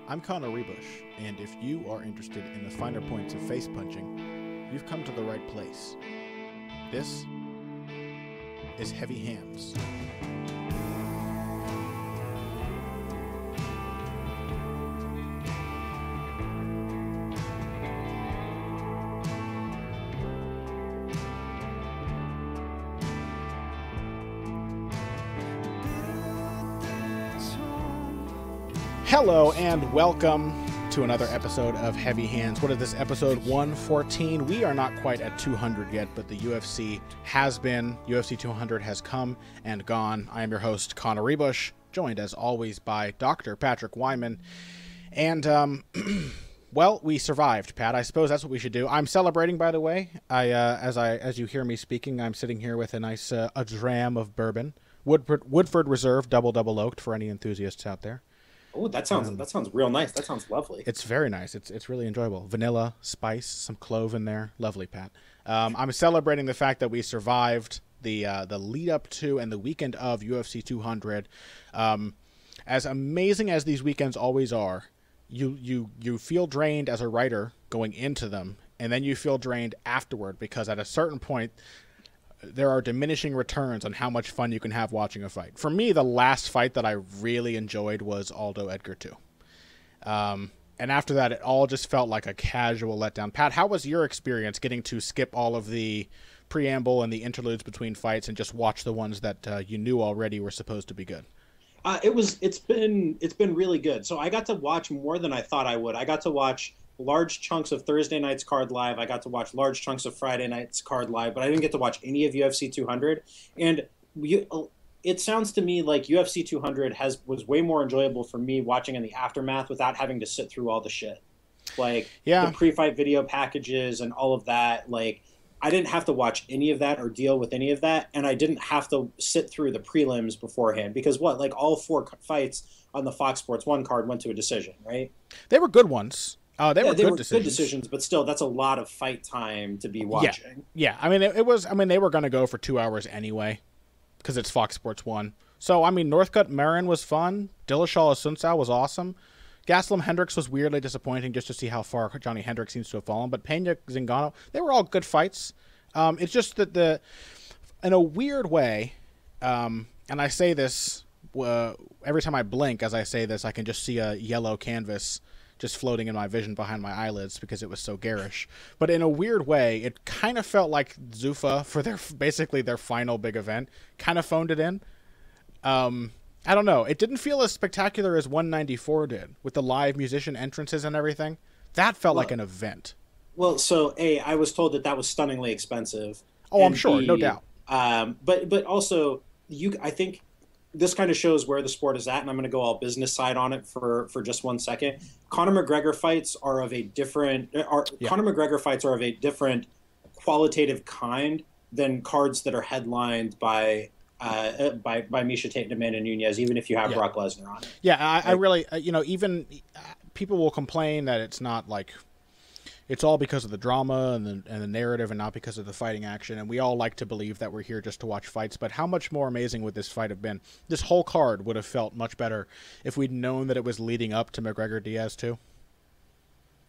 I'm Ruebusch, and if you are interested in the finer points of face punching, you've come to the right place. This is Heavy Hands. Hello and welcome to another episode of Heavy Hands. What is this, episode 114? We are not quite at 200 yet, but the UFC has been. UFC 200 has come and gone. I am your host, Ruebusch, joined as always by Dr. Patrick Wyman. And, well, we survived, Pat. I suppose that's what we should do. I'm celebrating, by the way. As you hear me speaking, I'm sitting here with a nice a dram of bourbon. Woodford Reserve, double oaked for any enthusiasts out there. Oh, that sounds real nice. That sounds lovely. It's very nice. It's really enjoyable. Vanilla, spice, some clove in there. Lovely, Pat. I'm celebrating the fact that we survived the lead up to and the weekend of UFC 200. As amazing as these weekends always are, you feel drained as a writer going into them, and then you feel drained afterward because at a certain point there are diminishing returns on how much fun you can have watching a fight. For me, the last fight that I really enjoyed was Aldo Edgar 2. And after that, it all just felt like a casual letdown. Pat, how was your experience getting to skip all of the preamble and the interludes between fights and just watch the ones that you knew already were supposed to be good? It's been really good. So I got to watch more than I thought I would. I got to watch large chunks of Thursday night's card live. I got to watch large chunks of Friday night's card live, but I didn't get to watch any of UFC 200. And it sounds to me like UFC 200 was way more enjoyable for me watching in the aftermath without having to sit through all the shit. Like the pre-fight video packages and all of that. Like I didn't have to watch any of that or deal with any of that. And I didn't have to sit through the prelims beforehand because all four fights on the Fox Sports 1 card went to a decision, right? They were good ones. They were good decisions, but still, that's a lot of fight time to be watching. Yeah. I mean, they were going to go for 2 hours anyway, because it's Fox Sports 1. So, I mean, Northcutt Marin was fun. Dillashaw Asuncao was awesome. Gastelum Hendricks was weirdly disappointing just to see how far Johnny Hendricks seems to have fallen. But Pena Zingano, they were all good fights. It's just that in a weird way, and I say this every time I blink. As I say this, I can just see a yellow canvas just floating in my vision behind my eyelids because it was so garish. But in a weird way, it kind of felt like Zuffa for basically their final big event kind of phoned it in. I don't know. It didn't feel as spectacular as 194 did with the live musician entrances and everything. That felt like an event. Well, so I was told that was stunningly expensive. Oh, I'm sure, no doubt. But also I think this kind of shows where the sport is at, and I'm going to go all business side on it for just 1 second. Conor McGregor fights are of a different qualitative kind than cards that are headlined by Miesha Tate and Amanda Nunes, even if you have Brock Lesnar on it. Yeah, I really, even people will complain that it's not like it's all because of the drama and the narrative and not because of the fighting action. And we all like to believe that we're here just to watch fights. But how much more amazing would this fight have been? This whole card would have felt much better if we'd known that it was leading up to McGregor-Diaz too.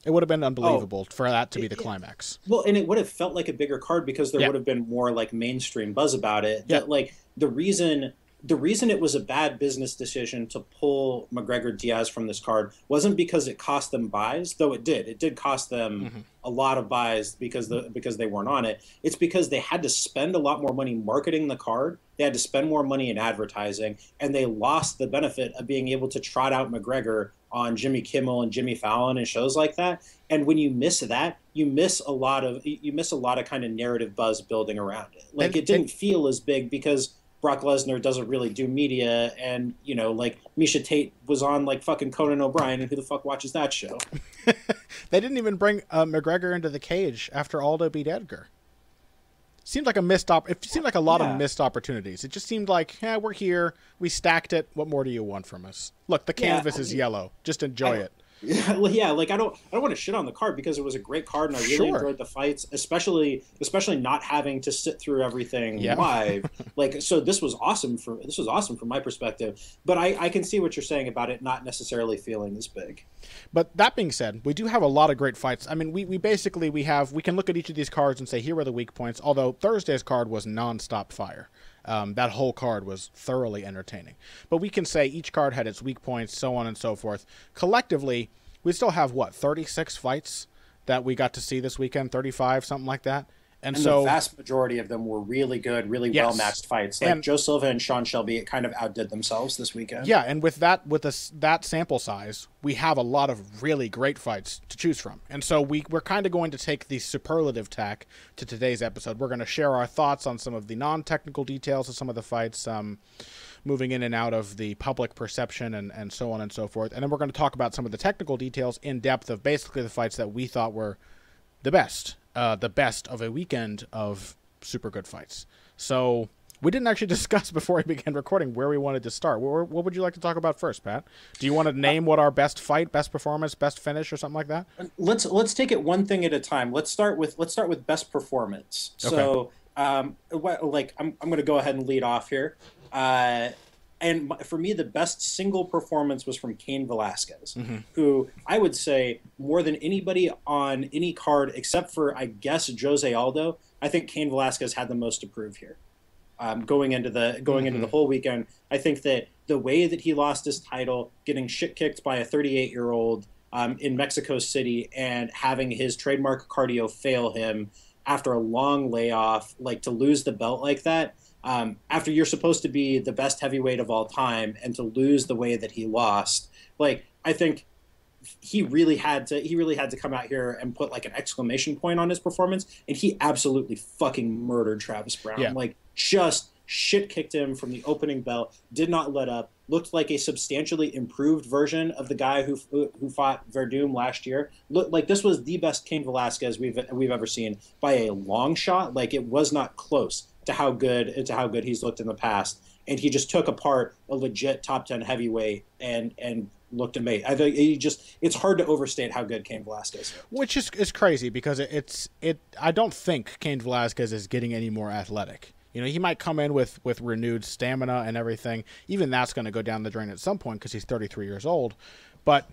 It would have been unbelievable for that to be the climax. Well, and it would have felt like a bigger card because there would have been more like mainstream buzz about it. Yeah. That, like the reason it was a bad business decision to pull McGregor-Diaz from this card wasn't because it cost them buys, though it did. It did cost them a lot of buys because they weren't on it. It's because they had to spend a lot more money marketing the card. They had to spend more money in advertising, and they lost the benefit of being able to trot out McGregor on Jimmy Kimmel and Jimmy Fallon and shows like that. And when you miss that, you miss a lot of kind of narrative buzz building around it. Like it didn't feel as big because Brock Lesnar doesn't really do media, and like Miesha Tate was on like fucking Conan O'Brien, and who the fuck watches that show? They didn't even bring McGregor into the cage after Aldo beat Edgar. Seemed like it seemed like a lot of missed opportunities. It just seemed like, we're here, we stacked it. What more do you want from us? Look, the canvas is yellow. Just enjoy it. Yeah, like I don't want to shit on the card because it was a great card and I really enjoyed the fights, especially not having to sit through everything live. Like, so this was awesome from my perspective. But I can see what you're saying about it not necessarily feeling as big. But that being said, we do have a lot of great fights. I mean, we basically we can look at each of these cards and say here are the weak points. Although Thursday's card was nonstop fire. That whole card was thoroughly entertaining. But we can say each card had its weak points, so on and so forth. Collectively, we still have, 36 fights that we got to see this weekend, 35, something like that. And so the vast majority of them were really good, really well-matched fights. Like Joe Silva and Sean Shelby kind of outdid themselves this weekend. Yeah, and with that sample size, we have a lot of really great fights to choose from. And so we're kind of going to take the superlative tack to today's episode. We're going to share our thoughts on some of the non-technical details of some of the fights, moving in and out of the public perception and so on and so forth. And then we're going to talk about some of the technical details in depth of basically the fights that we thought were the best of a weekend of super good fights. So we didn't actually discuss before we began recording where we wanted to start. What would you like to talk about first, Pat? Do you want to name what our best fight, best performance, best finish, or something like that? Let's take it one thing at a time. Let's start with best performance. Okay. So, I'm going to go ahead and lead off here. And for me, the best single performance was from Cain Velasquez, who I would say more than anybody on any card except for, I guess, Jose Aldo, I think Cain Velasquez had the most to prove here. Going into the whole weekend, I think that the way that he lost his title, getting shit kicked by a 38-year-old in Mexico City and having his trademark cardio fail him after a long layoff, like to lose the belt like that, after you're supposed to be the best heavyweight of all time and to lose the way that he lost, like, I think he really had to come out here and put like an exclamation point on his performance, and he absolutely fucking murdered Travis Brown. Yeah. Like, just shit kicked him from the opening bell, did not let up, looked like a substantially improved version of the guy who fought Verdum last year. Looked like this was the best Cain Velasquez we've ever seen by a long shot. Like, it was not close to how good he's looked in the past, and he just took apart a legit top 10 heavyweight and looked amazing. I think it's hard to overstate how good Cain Velasquez is. Which is crazy because I don't think Cain Velasquez is getting any more athletic. You know, he might come in with renewed stamina and everything. Even that's going to go down the drain at some point because he's 33 years old. But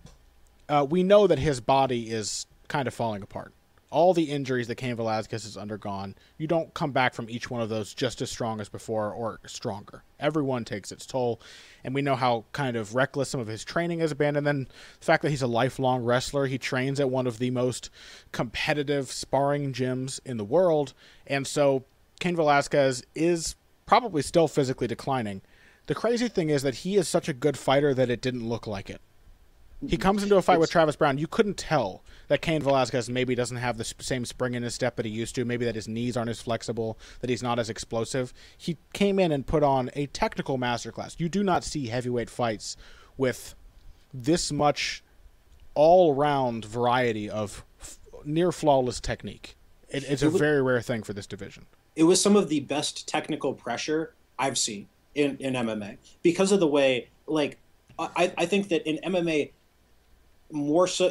we know that his body is kind of falling apart. All the injuries that Cain Velasquez has undergone, you don't come back from each one of those just as strong as before or stronger. Everyone takes its toll, and we know how kind of reckless some of his training has been, and then the fact that he's a lifelong wrestler. He trains at one of the most competitive sparring gyms in the world, and so Cain Velasquez is probably still physically declining. The crazy thing is that he is such a good fighter that it didn't look like it. He comes into a fight with Travis Brown. You couldn't tell that Cain Velasquez maybe doesn't have the same spring in his step that he used to, maybe that his knees aren't as flexible, that he's not as explosive. He came in and put on a technical masterclass. You do not see heavyweight fights with this much all-round variety of near flawless technique. It's a very rare thing for this division. It was some of the best technical pressure I've seen in MMA because of the way, like, I think that in MMA,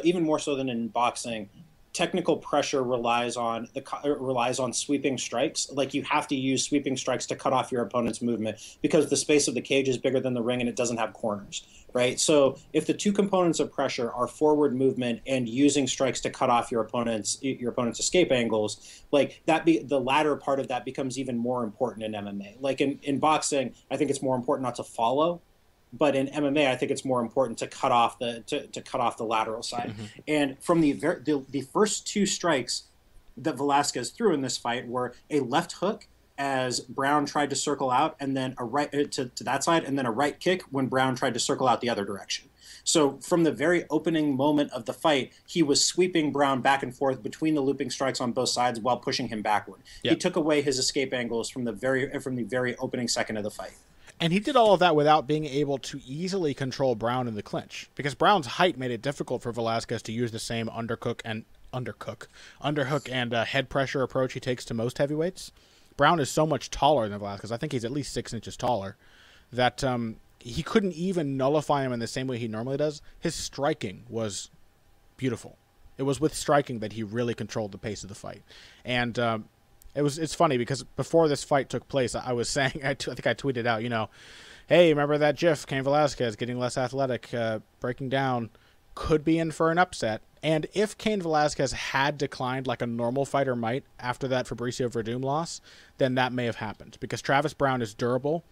even more so than in boxing, technical pressure relies on sweeping strikes. Like, you have to use sweeping strikes to cut off your opponent's movement because the space of the cage is bigger than the ring and it doesn't have corners, right? So if the two components of pressure are forward movement and using strikes to cut off your opponent's escape angles, like the latter part of that becomes even more important in MMA. Like in boxing, I think it's more important not to follow. But in MMA, I think it's more important to cut off the lateral side. Mm-hmm. And from the first two strikes that Velasquez threw in this fight were a left hook as Brown tried to circle out, and then a right to that side, and then a right kick when Brown tried to circle out the other direction. So from the very opening moment of the fight, he was sweeping Brown back and forth between the looping strikes on both sides while pushing him backward. Yep. He took away his escape angles from the very opening second of the fight. And he did all of that without being able to easily control Brown in the clinch, because Brown's height made it difficult for Velasquez to use the same underhook and head pressure approach he takes to most heavyweights. Brown is so much taller than Velasquez. I think he's at least 6 inches taller. That he couldn't even nullify him in the same way he normally does. His striking was beautiful. It was with striking that he really controlled the pace of the fight. And it's funny because before this fight took place, I was saying, I think I tweeted out, hey, remember that GIF, Cain Velasquez getting less athletic, breaking down, could be in for an upset. And if Cain Velasquez had declined like a normal fighter might after that Fabricio Verdum loss, then that may have happened. Because Travis Browne is durable,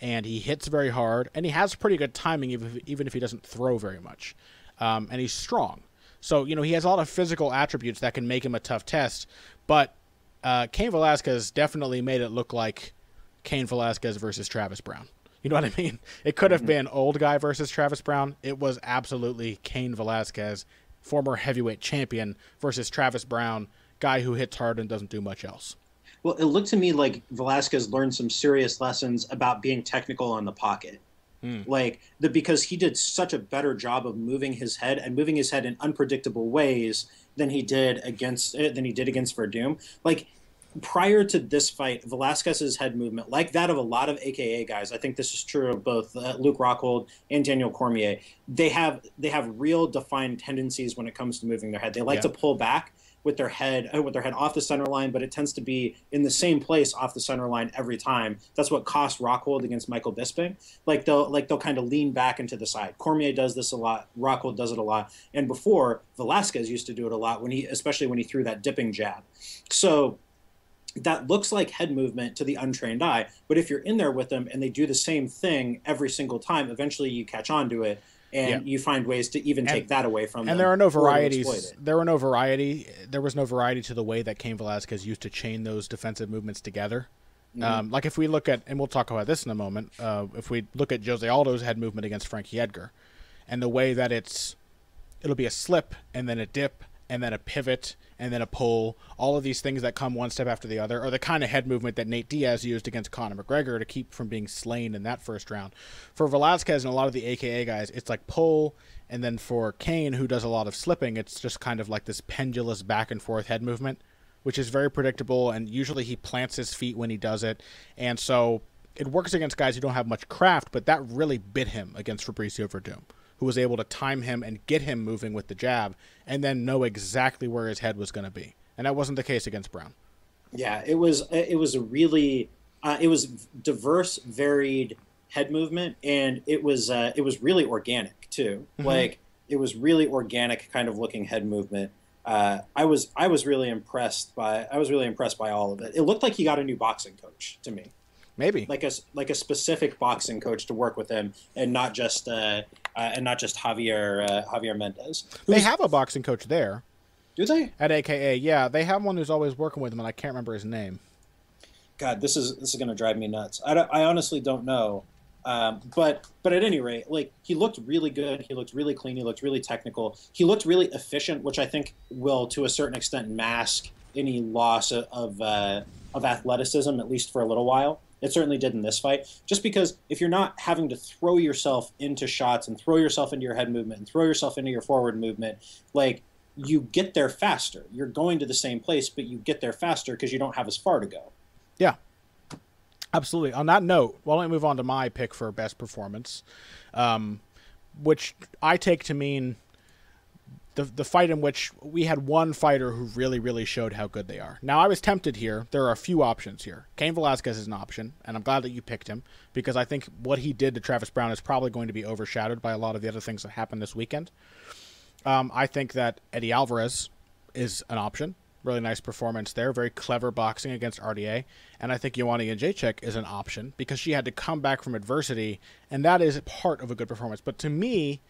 and he hits very hard, and he has pretty good timing even if he doesn't throw very much. And he's strong. So, he has a lot of physical attributes that can make him a tough test. But Cain Velasquez definitely made it look like Cain Velasquez versus Travis Browne. You know what I mean? It could have been old guy versus Travis Browne. It was absolutely Cain Velasquez, former heavyweight champion, versus Travis Browne, guy who hits hard and doesn't do much else. Well, it looked to me like Velasquez learned some serious lessons about being technical on the pocket. Because he did such a better job of moving his head in unpredictable ways than he did against Verdum. Like, prior to this fight, Velasquez's head movement, like that of a lot of AKA guys, I think this is true of both Luke Rockhold and Daniel Cormier, they have real defined tendencies when it comes to moving their head. They like to pull back with their head off the center line, but it tends to be in the same place off the center line every time. That's what cost Rockhold against Michael Bisping. They'll kind of lean back into the side. Cormier does this a lot. Rockhold does it a lot. And before, Velasquez used to do it a lot especially when he threw that dipping jab. So that looks like head movement to the untrained eye, but if you're in there with them and they do the same thing every single time, eventually you catch on to it. And you find ways to even take that away from them. And there are no varieties. There was no variety to the way that Cain Velasquez used to chain those defensive movements together. Like if we look at, and we'll talk about this in a moment, if we look at Jose Aldo's head movement against Frankie Edgar, and the way that it'll be a slip and then a dip and then a pivot and then a pull, all of these things that come one step after the other are the kind of head movement that Nate Diaz used against Conor McGregor to keep from being slain in that first round. For Velasquez and a lot of the AKA guys, it's like pull, and then for Cain, who does a lot of slipping, it's just kind of like this pendulous back and forth head movement, which is very predictable, and usually he plants his feet when he does it, and so it works against guys who don't have much craft, but that really bit him against Fabricio Verdum, who was able to time him and get him moving with the jab and then know exactly where his head was going to be. And that wasn't the case against Browne. Yeah, it was a really it was diverse, varied head movement, and it was really organic too. Like, it was really organic kind of looking head movement. I was really impressed by all of it. It looked like he got a new boxing coach to me. Maybe like a specific boxing coach to work with him, and not just Javier Mendez. They have a boxing coach there. Do they? At AKA, yeah, they have one who's always working with him, and I can't remember his name. God, this is going to drive me nuts. I honestly don't know. But at any rate, like, he looked really good. He looked really clean. He looked really technical. He looked really efficient, which I think will, to a certain extent, mask any loss of athleticism, at least for a little while. It certainly did in this fight. Just because if you're not having to throw yourself into shots and throw yourself into your head movement and throw yourself into your forward movement, like, you get there faster. You're going to the same place, but you get there faster because you don't have as far to go. Yeah, absolutely. On that note, why don't we move on to my pick for best performance, which I take to mean the fight in which we had one fighter who really, really showed how good they are. Now, I was tempted here. There are a few options here. Cain Velasquez is an option, and I'm glad that you picked him because I think what he did to Travis Browne is probably going to be overshadowed by a lot of the other things that happened this weekend. I think that Eddie Alvarez is an option. Really nice performance there. Very clever boxing against RDA. And I think Joanna Jedrzejczyk is an option because she had to come back from adversity, and that is part of a good performance. But to me,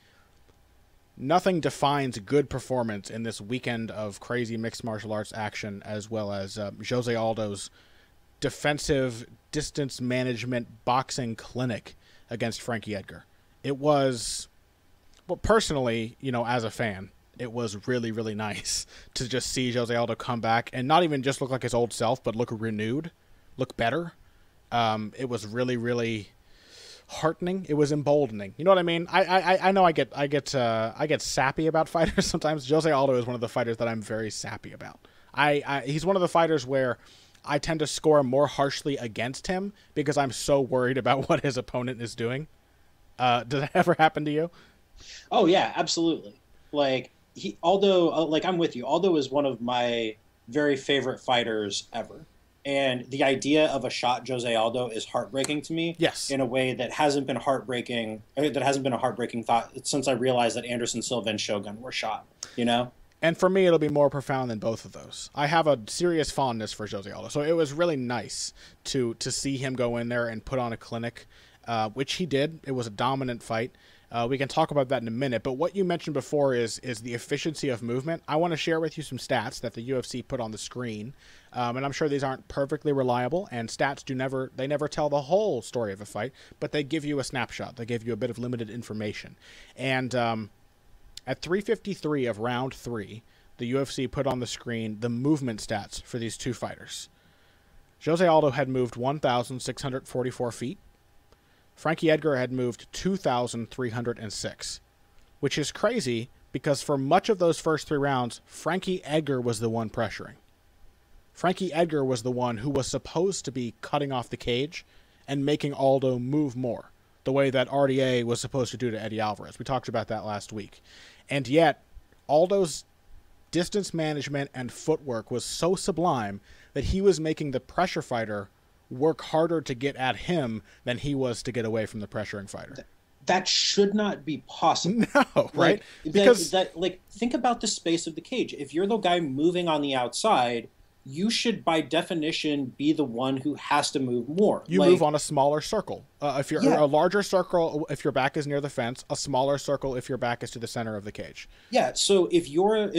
nothing defines good performance in this weekend of crazy mixed martial arts action, as well as Jose Aldo's defensive distance management boxing clinic against Frankie Edgar. It was, well, personally, as a fan, it was really, really nice to just see Jose Aldo come back and not even just look like his old self, but look renewed, look better. It was really, really heartening. It was emboldening. You know what I mean? I know I get sappy about fighters sometimes. Jose Aldo is one of the fighters that I'm very sappy about. He's one of the fighters where I tend to score more harshly against him because I'm so worried about what his opponent is doing. Does that ever happen to you? Oh yeah, absolutely. Like, Aldo, like I'm with you. Aldo is one of my very favorite fighters ever. And the idea of a shot Jose Aldo is heartbreaking to me. Yes. In a way that hasn't been heartbreaking. That hasn't been a heartbreaking thought since I realized that Anderson Silva and Shogun were shot. You know. And for me, it'll be more profound than both of those. I have a serious fondness for Jose Aldo, so it was really nice to see him go in there and put on a clinic, which he did. It was a dominant fight. We can talk about that in a minute, but what you mentioned before is the efficiency of movement. I want to share with you some stats that the UFC put on the screen, and I'm sure these aren't perfectly reliable, and stats never tell the whole story of a fight, but they give you a snapshot. They give you a bit of limited information. And at 3:53 of round 3, the UFC put on the screen the movement stats for these two fighters. Jose Aldo had moved 1,644 feet. Frankie Edgar had moved 2,306, which is crazy because for much of those first 3 rounds, Frankie Edgar was the one pressuring. Frankie Edgar was the one who was supposed to be cutting off the cage and making Aldo move more, the way that RDA was supposed to do to Eddie Alvarez. We talked about that last week. And yet, Aldo's distance management and footwork was so sublime that he was making the pressure fighter work harder to get at him than he was to get away from the pressuring fighter. That should not be possible. No, right? Because think about the space of the cage. If you're the guy moving on the outside, you should, by definition, be the one who has to move more. You move on a smaller circle. If you're a larger circle, if your back is near the fence, a smaller circle if your back is to the center of the cage. Yeah. So if you're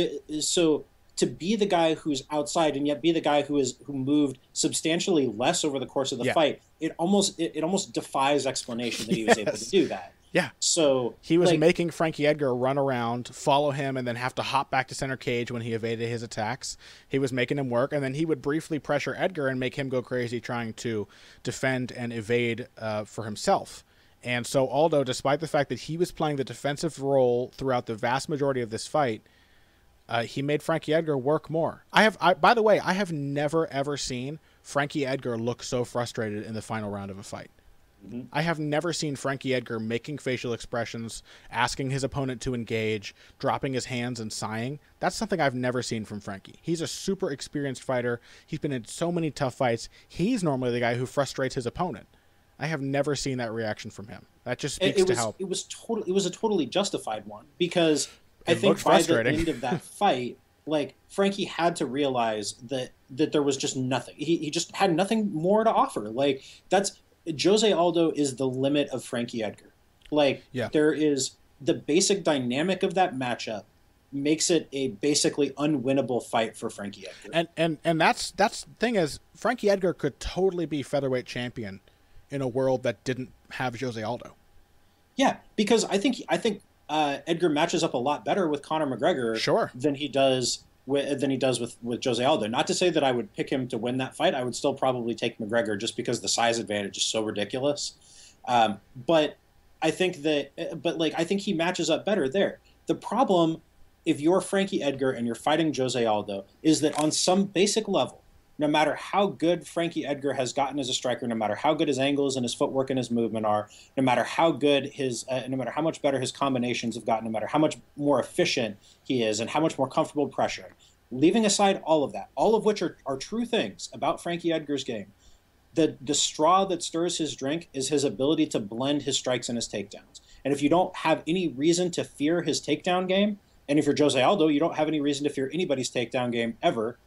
to be the guy who's outside and yet be the guy who moved substantially less over the course of the fight, it almost defies explanation that he was able to do that. Yeah. So he was making Frankie Edgar run around, follow him, and then have to hop back to center cage when he evaded his attacks. He was making him work, and then he would briefly pressure Edgar and make him go crazy trying to defend and evade for himself. And so Aldo, despite the fact that he was playing the defensive role throughout the vast majority of this fight, he made Frankie Edgar work more. By the way, I have never, ever seen Frankie Edgar look so frustrated in the final round of a fight. Mm-hmm. I have never seen Frankie Edgar making facial expressions, asking his opponent to engage, dropping his hands and sighing. That's something I've never seen from Frankie. He's a super experienced fighter. He's been in so many tough fights. He's normally the guy who frustrates his opponent. I have never seen that reaction from him. That just speaks to how... It was a totally justified one, because I think by the end of that fight, Frankie had to realize that there was just nothing. He just had nothing more to offer. Jose Aldo is the limit of Frankie Edgar. There is the basic dynamic of that matchup makes it a basically unwinnable fight for Frankie Edgar. And that's the thing is, Frankie Edgar could totally be featherweight champion in a world that didn't have Jose Aldo. Yeah, because I think Edgar matches up a lot better with Conor McGregor than he does with Jose Aldo. Not to say that I would pick him to win that fight. I would still probably take McGregor just because the size advantage is so ridiculous. But I think he matches up better there. The problem, if you're Frankie Edgar and you're fighting Jose Aldo, is that on some basic level, no matter how good Frankie Edgar has gotten as a striker, no matter how good his angles and his footwork and his movement are, no matter how good no matter how much better his combinations have gotten, no matter how much more efficient he is and how much more comfortable pressuring, leaving aside all of that, all of which are true things about Frankie Edgar's game, the straw that stirs his drink is his ability to blend his strikes and his takedowns. And if you don't have any reason to fear his takedown game, and if you're Jose Aldo, you don't have any reason to fear anybody's takedown game ever,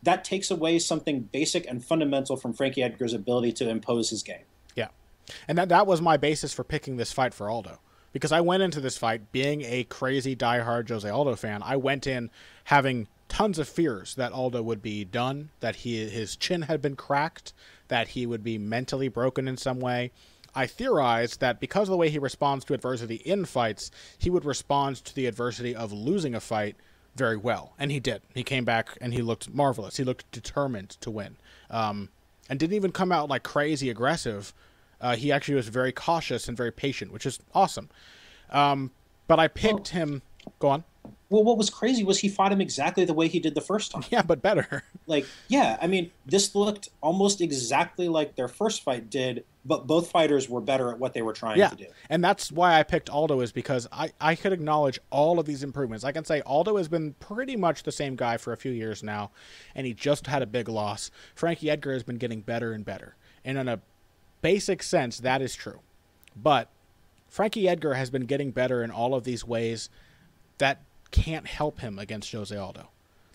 that takes away something basic and fundamental from Frankie Edgar's ability to impose his game. Yeah. And that was my basis for picking this fight for Aldo. Because I went into this fight being a crazy diehard Jose Aldo fan. I went in having tons of fears that Aldo would be done, that his chin had been cracked, that he would be mentally broken in some way. I theorized that because of the way he responds to adversity in fights, he would respond to the adversity of losing a fight very well, and he did. He came back and he looked marvelous. He looked determined to win, and didn't even come out like crazy aggressive. He actually was very cautious and very patient, which is awesome. But I picked him. Go on. Well, what was crazy was he fought him exactly the way he did the first time. Yeah, but better. Like, yeah, I mean, this looked almost exactly like their first fight did, but both fighters were better at what they were trying to do. And that's why I picked Aldo, is because I could acknowledge all of these improvements. I can say Aldo has been pretty much the same guy for a few years now, and he just had a big loss. Frankie Edgar has been getting better and better. And in a basic sense, that is true. But Frankie Edgar has been getting better in all of these ways that can't help him against Jose Aldo.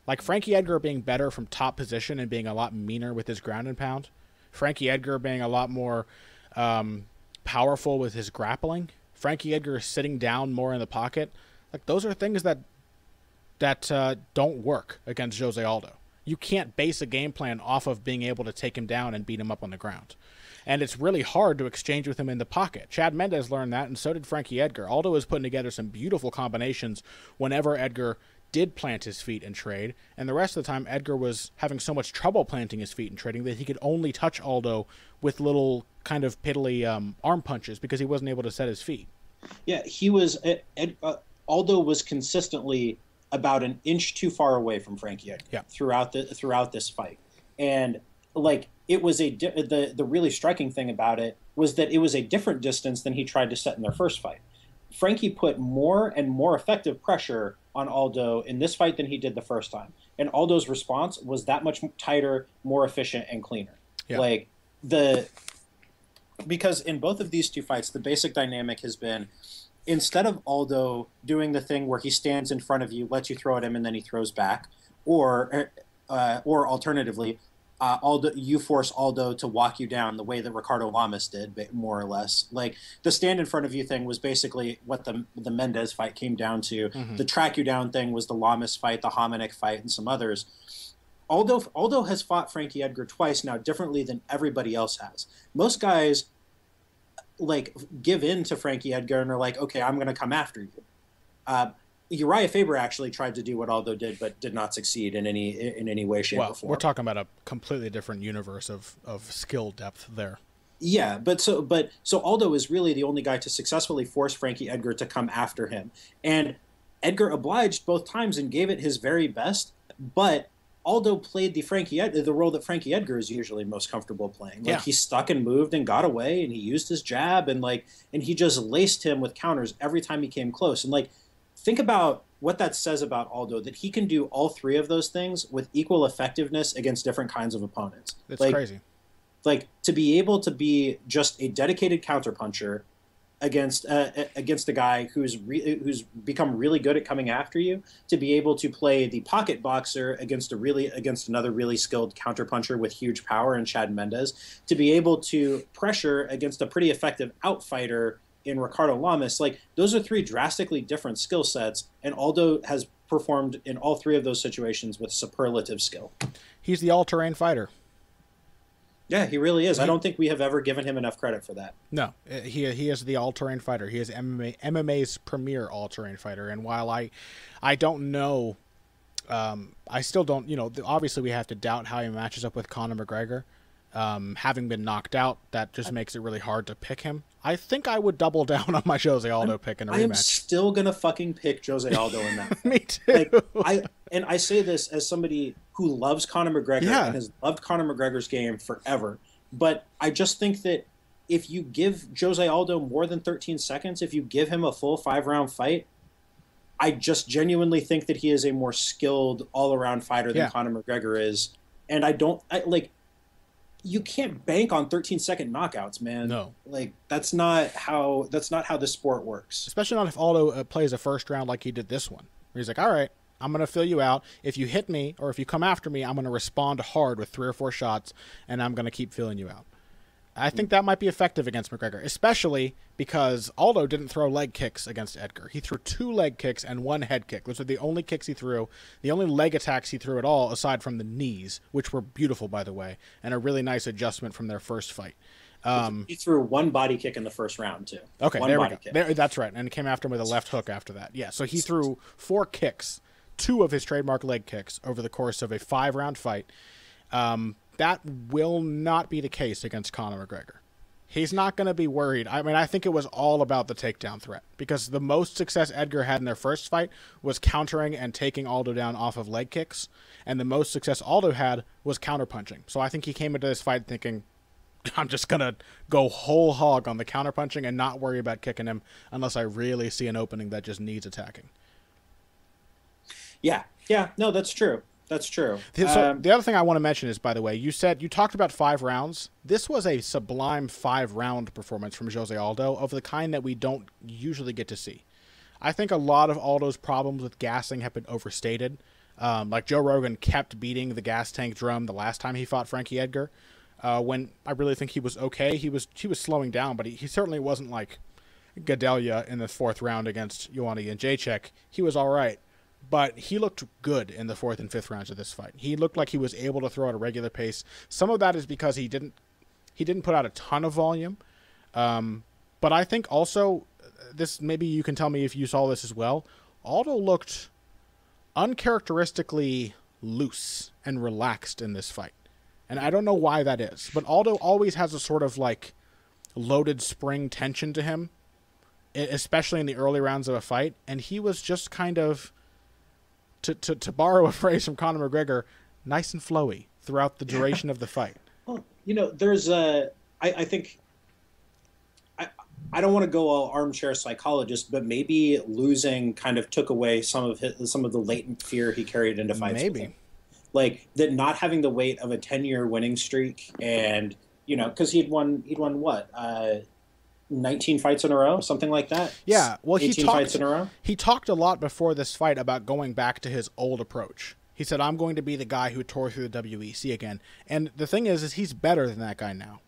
Like Frankie Edgar being better from top position and being a lot meaner with his ground and pound. Frankie Edgar being a lot more powerful with his grappling. Frankie Edgar sitting down more in the pocket. Like those are things that don't work against Jose Aldo. You can't base a game plan off of being able to take him down and beat him up on the ground. And it's really hard to exchange with him in the pocket. Chad Mendes learned that, and so did Frankie Edgar. Aldo was putting together some beautiful combinations whenever Edgar did plant his feet and trade, and the rest of the time Edgar was having so much trouble planting his feet and trading that he could only touch Aldo with little kind of piddly arm punches because he wasn't able to set his feet. Yeah, he was Aldo was consistently about an inch too far away from Frankie Edgar throughout this fight. And like it was the really striking thing about it was that it was a different distance than he tried to set in their first fight. Frankie put more and more effective pressure on Aldo in this fight than he did the first time. And Aldo's response was that much tighter, more efficient, and cleaner. Yeah. Because in both of these two fights, the basic dynamic has been, instead of Aldo doing the thing where he stands in front of you, lets you throw at him, and then he throws back, or alternatively, you force Aldo to walk you down the way that Ricardo Lamas did, more or less. Like the stand in front of you thing was basically what the Mendes fight came down to. Mm-hmm. The track you down thing was the Lamas fight, the Hominick fight, and some others. Aldo has fought Frankie Edgar twice now, differently than everybody else has. Most guys like give in to Frankie Edgar and are like, okay, I'm going to come after you. Uriah Faber actually tried to do what Aldo did, but did not succeed in any way, shape, or form. We're talking about a completely different universe of skill depth there. Yeah, so Aldo is really the only guy to successfully force Frankie Edgar to come after him. And Edgar obliged both times and gave it his very best, but Aldo played the role that Frankie Edgar is usually most comfortable playing. Like he stuck and moved and got away, and he used his jab, and he just laced him with counters every time he came close. And think about what that says about Aldo, that he can do all three of those things with equal effectiveness against different kinds of opponents. It's crazy. Like to be able to be just a dedicated counterpuncher against a guy who's become really good at coming after you, to be able to play the pocket boxer against another really skilled counterpuncher with huge power in Chad Mendes, to be able to pressure against a pretty effective outfighter in Ricardo Lamas. Like those are three drastically different skill sets, and Aldo has performed in all three of those situations with superlative skill. He's the all-terrain fighter. Yeah, he really is. I don't think we have ever given him enough credit for that. No, he is the all-terrain fighter. He is MMA's premier all-terrain fighter. And while I don't know, I still don't, obviously we have to doubt how he matches up with Conor McGregor. Having been knocked out, that just makes it really hard to pick him. I think I would double down on my Jose Aldo pick in a rematch. I am still going to fucking pick Jose Aldo in that. Me too. I say this as somebody who loves Conor McGregor and has loved Conor McGregor's game forever. But I just think that if you give Jose Aldo more than 13 seconds, if you give him a full 5-round fight, I just genuinely think that he is a more skilled all-around fighter than Conor McGregor is. And you can't bank on 13-second knockouts, man. No. That's not how the sport works. Especially not if Aldo plays a first round like he did this one. Where he's like, all right, I'm going to fill you out. If you hit me or if you come after me, I'm going to respond hard with 3 or 4 shots, and I'm going to keep filling you out. I think that might be effective against McGregor, especially because Aldo didn't throw leg kicks against Edgar. He threw 2 leg kicks and 1 head kick. Those are the only kicks he threw, the only leg attacks he threw at all, aside from the knees, which were beautiful, by the way, and a really nice adjustment from their first fight. He threw 1 body kick in the first round, too. Okay, there we go. That's right, and came after him with a left hook after that. Yeah, so he threw 4 kicks, 2 of his trademark leg kicks, over the course of a 5-round fight. That will not be the case against Conor McGregor. He's not going to be worried. I mean, I think it was all about the takedown threat, because the most success Edgar had in their first fight was countering and taking Aldo down off of leg kicks, and the most success Aldo had was counterpunching. So I think he came into this fight thinking, I'm just going to go whole hog on the counterpunching and not worry about kicking him unless I really see an opening that just needs attacking. Yeah, no, that's true. That's true. So the other thing I want to mention is, by the way, you talked about 5 rounds. This was a sublime 5-round performance from Jose Aldo, of the kind that we don't usually get to see. I think a lot of Aldo's problems with gassing have been overstated. Like Joe Rogan kept beating the gas tank drum the last time he fought Frankie Edgar. When I really think he was okay. He was slowing down, but he certainly wasn't like Gadelha in the 4th round against Joanna Jedrzejczyk. He was all right. But he looked good in the 4th and 5th rounds of this fight. He looked like he was able to throw at a regular pace. Some of that is because he didn't put out a ton of volume. But I think also, this, maybe you can tell me if you saw this as well, Aldo looked uncharacteristically loose and relaxed in this fight. And I don't know why that is. But Aldo always has a sort of like loaded spring tension to him, especially in the early rounds of a fight. And he was just kind of, to borrow a phrase from Conor McGregor, nice and flowy throughout the duration of the fight. Well, there's I think, I don't want to go all armchair psychologist, but maybe losing kind of took away some of the latent fear he carried into fights. Maybe. Like that, not having the weight of a 10-year winning streak, and because he'd won what, 19 fights in a row, something like that. Yeah, well, 18 fights in a row. He talked a lot before this fight about going back to his old approach. He said, "I'm going to be the guy who tore through the WEC again." And the thing is he's better than that guy now.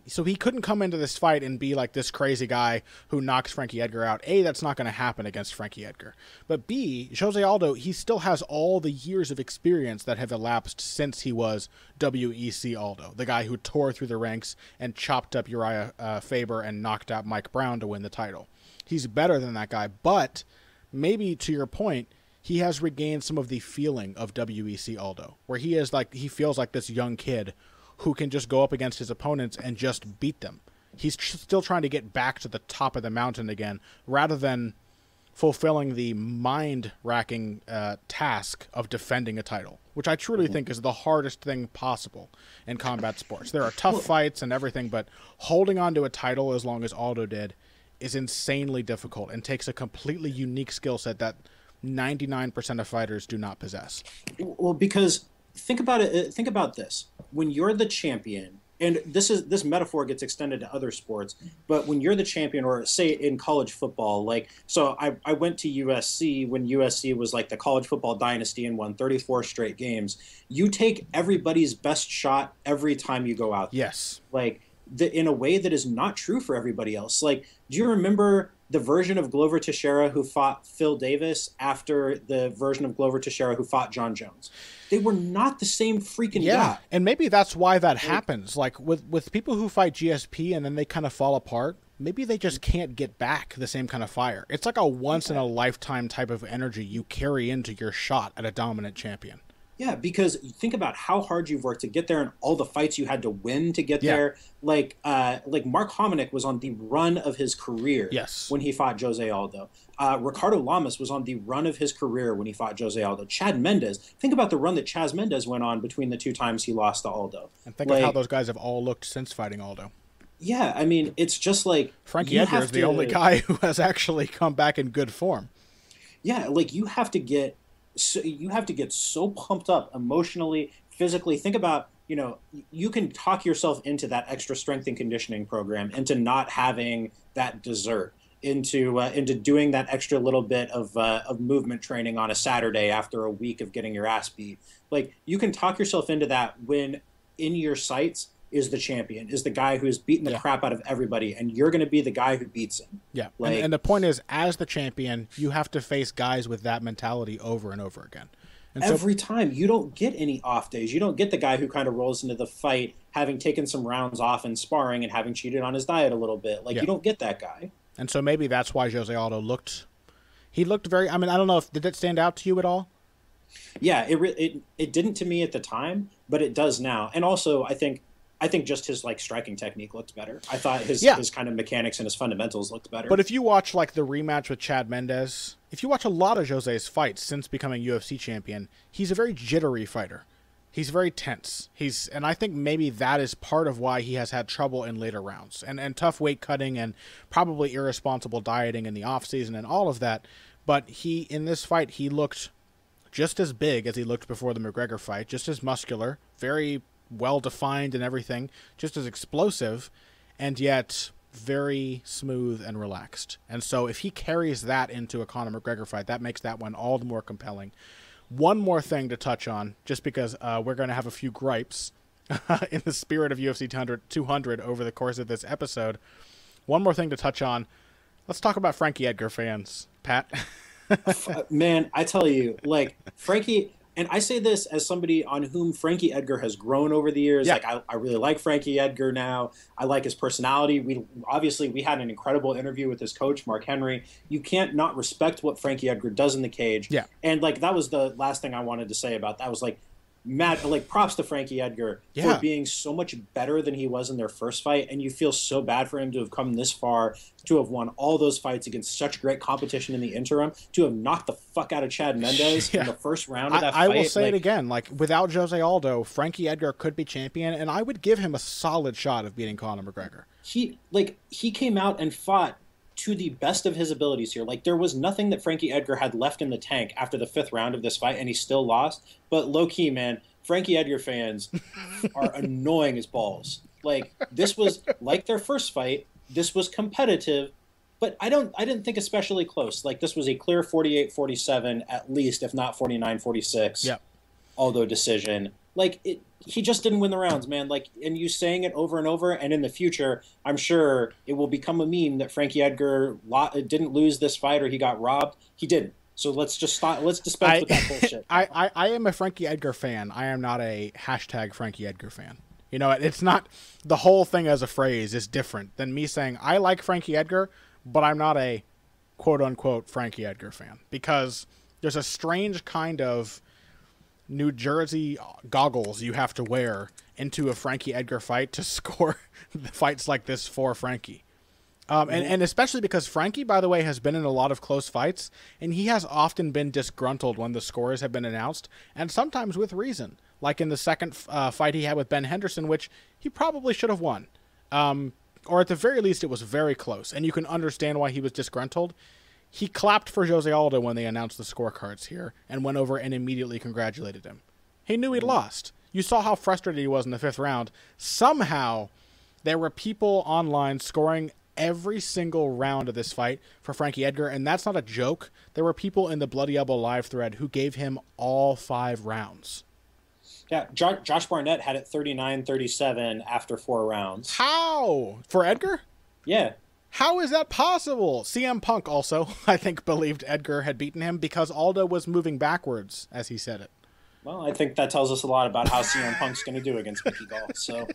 So he couldn't come into this fight and be like this crazy guy who knocks Frankie Edgar out. A, that's not going to happen against Frankie Edgar. But B, Jose Aldo, he still has all the years of experience that have elapsed since he was WEC Aldo, the guy who tore through the ranks and chopped up Uriah Faber and knocked out Mike Brown to win the title. He's better than that guy, but maybe to your point, he has regained some of the feeling of WEC Aldo, where he feels like this young kid who can just go up against his opponents and just beat them. He's still trying to get back to the top of the mountain again, rather than fulfilling the mind-racking task of defending a title, which I truly think is the hardest thing possible in combat sports. There are tough fights and everything, but holding on to a title as long as Aldo did is insanely difficult and takes a completely unique skill set that 99% of fighters do not possess. Well, because think about it. Think about this. When you're the champion, and this metaphor gets extended to other sports, but when you're the champion, or say in college football, so I went to USC when USC was like the college football dynasty and won 34 straight games. You take everybody's best shot every time you go out there. Yes. In a way that is not true for everybody else. Do you remember the version of Glover Teixeira who fought Phil Davis after the version of Glover Teixeira who fought John Jones? They were not the same freaking guy. And maybe that's why that happens. With people who fight GSP and then they kind of fall apart, maybe they just can't get back the same kind of fire. It's like a once-in-a-lifetime type of energy you carry into your shot at a dominant champion. Yeah, because think about how hard you've worked to get there and all the fights you had to win to get there. Mark Hominick was on the run of his career when he fought Jose Aldo. Ricardo Lamas was on the run of his career when he fought Jose Aldo. Chad Mendes, think about the run that Chaz Mendes went on between the 2 times he lost to Aldo. And think of how those guys have all looked since fighting Aldo. Yeah, I mean, it's just like... Frankie Edgar is the only guy who has actually come back in good form. Yeah, you have to get so pumped up emotionally, physically. Think about, you can talk yourself into that extra strength and conditioning program, into not having that dessert, into doing that extra little bit of movement training on a Saturday after a week of getting your ass beat. You can talk yourself into that when in your sights is the champion, is the guy who's beaten the crap out of everybody, and you're going to be the guy who beats him. Yeah, and the point is, as the champion, you have to face guys with that mentality over and over again. And every time. You don't get any off days. You don't get the guy who kind of rolls into the fight having taken some rounds off in sparring and having cheated on his diet a little bit. You don't get that guy. And so maybe that's why Jose Aldo looked very... I mean, I don't know, did it stand out to you at all? Yeah, it didn't to me at the time, but it does now. And also, I think I think just his like striking technique looked better. I thought his kind of mechanics and his fundamentals looked better. But if you watch like the rematch with Chad Mendes, if you watch a lot of Jose's fights since becoming UFC champion, he's a very jittery fighter. He's very tense. And I think maybe that is part of why he has had trouble in later rounds and tough weight cutting and probably irresponsible dieting in the off season and all of that. But in this fight, he looked just as big as he looked before the McGregor fight, just as muscular, very well defined and everything, just as explosive, and yet very smooth and relaxed. And so if he carries that into a Conor McGregor fight, that makes that one all the more compelling. One more thing to touch on, just because we're going to have a few gripes in the spirit of UFC 200 over the course of this episode. One more thing to touch on. Let's talk about Frankie Edgar fans, Pat. Man, I tell you, like, Frankie, and I say this as somebody on whom Frankie Edgar has grown over the years. Yeah. Like, I really like Frankie Edgar now. I like his personality. We had an incredible interview with his coach, Mark Henry. You can't not respect what Frankie Edgar does in the cage. Yeah. And, like, that was the last thing I wanted to say about that. Was like, Matt, like, props to Frankie Edgar for being so much better than he was in their first fight, and you feel so bad for him to have come this far, to have won all those fights against such great competition in the interim, to have knocked the fuck out of Chad Mendes in the first round of that fight. I will say it again, like, without Jose Aldo, Frankie Edgar could be champion, and I would give him a solid shot of beating Conor McGregor. He came out and fought to the best of his abilities here. Like, there was nothing that Frankie Edgar had left in the tank after the 5th round of this fight, and he still lost. But low-key, man, Frankie Edgar fans are annoying as balls. Like, this was like their first fight. This was competitive, but I didn't think especially close. Like, this was a clear 48-47 at least, if not 49-46. Yep. Aldo decision. Like, he just didn't win the rounds, man. Like, and you saying it over and over, and in the future, I'm sure it will become a meme that Frankie Edgar didn't lose this fight or he got robbed. He didn't. So let's just stop. Let's dispense with that bullshit. I am a Frankie Edgar fan. I am not a # Frankie Edgar fan. You know, it's not, the whole thing as a phrase is different than me saying I like Frankie Edgar, but I'm not a quote unquote Frankie Edgar fan, because there's a strange kind of New Jersey goggles you have to wear into a Frankie Edgar fight to score fights like this for Frankie. And especially because Frankie, by the way, has been in a lot of close fights, and he has often been disgruntled when the scores have been announced, and sometimes with reason. Like in the second fight he had with Ben Henderson, which he probably should have won. Or at the very least, it was very close, and you can understand why he was disgruntled. He clapped for Jose Aldo when they announced the scorecards here, and went over and immediately congratulated him. He knew he'd lost. You saw how frustrated he was in the 5th round. Somehow, there were people online scoring every single round of this fight for Frankie Edgar, and that's not a joke. There were people in the Bloody Elbow live thread who gave him all 5 rounds. Yeah, Josh Barnett had it 39-37 after 4 rounds. How? For Edgar? Yeah. How is that possible? CM Punk also, I think, believed Edgar had beaten him because Aldo was moving backwards, as he said it. Well, I think that tells us a lot about how CM Punk's going to do against Mickey Gall. So,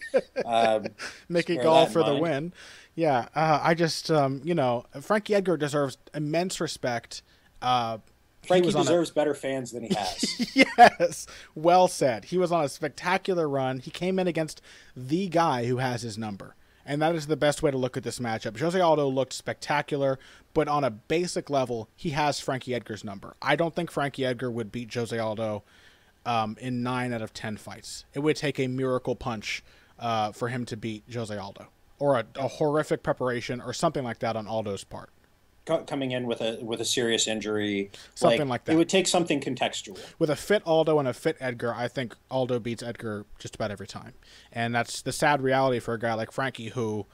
Mickey Gall for the win. Yeah, I just, Frankie Edgar deserves immense respect. Frankie deserves better fans than he has. Yes, well said. He was on a spectacular run. He came in against the guy who has his number. And that is the best way to look at this matchup. Jose Aldo looked spectacular, but on a basic level, he has Frankie Edgar's number. I don't think Frankie Edgar would beat Jose Aldo in 9 out of 10 fights. It would take a miracle punch for him to beat Jose Aldo, or a horrific preparation or something like that on Aldo's part. Coming in with a serious injury, something like that. It would take something contextual. With a fit Aldo and a fit Edgar, I think Aldo beats Edgar just about every time, and that's the sad reality for a guy like Frankie, who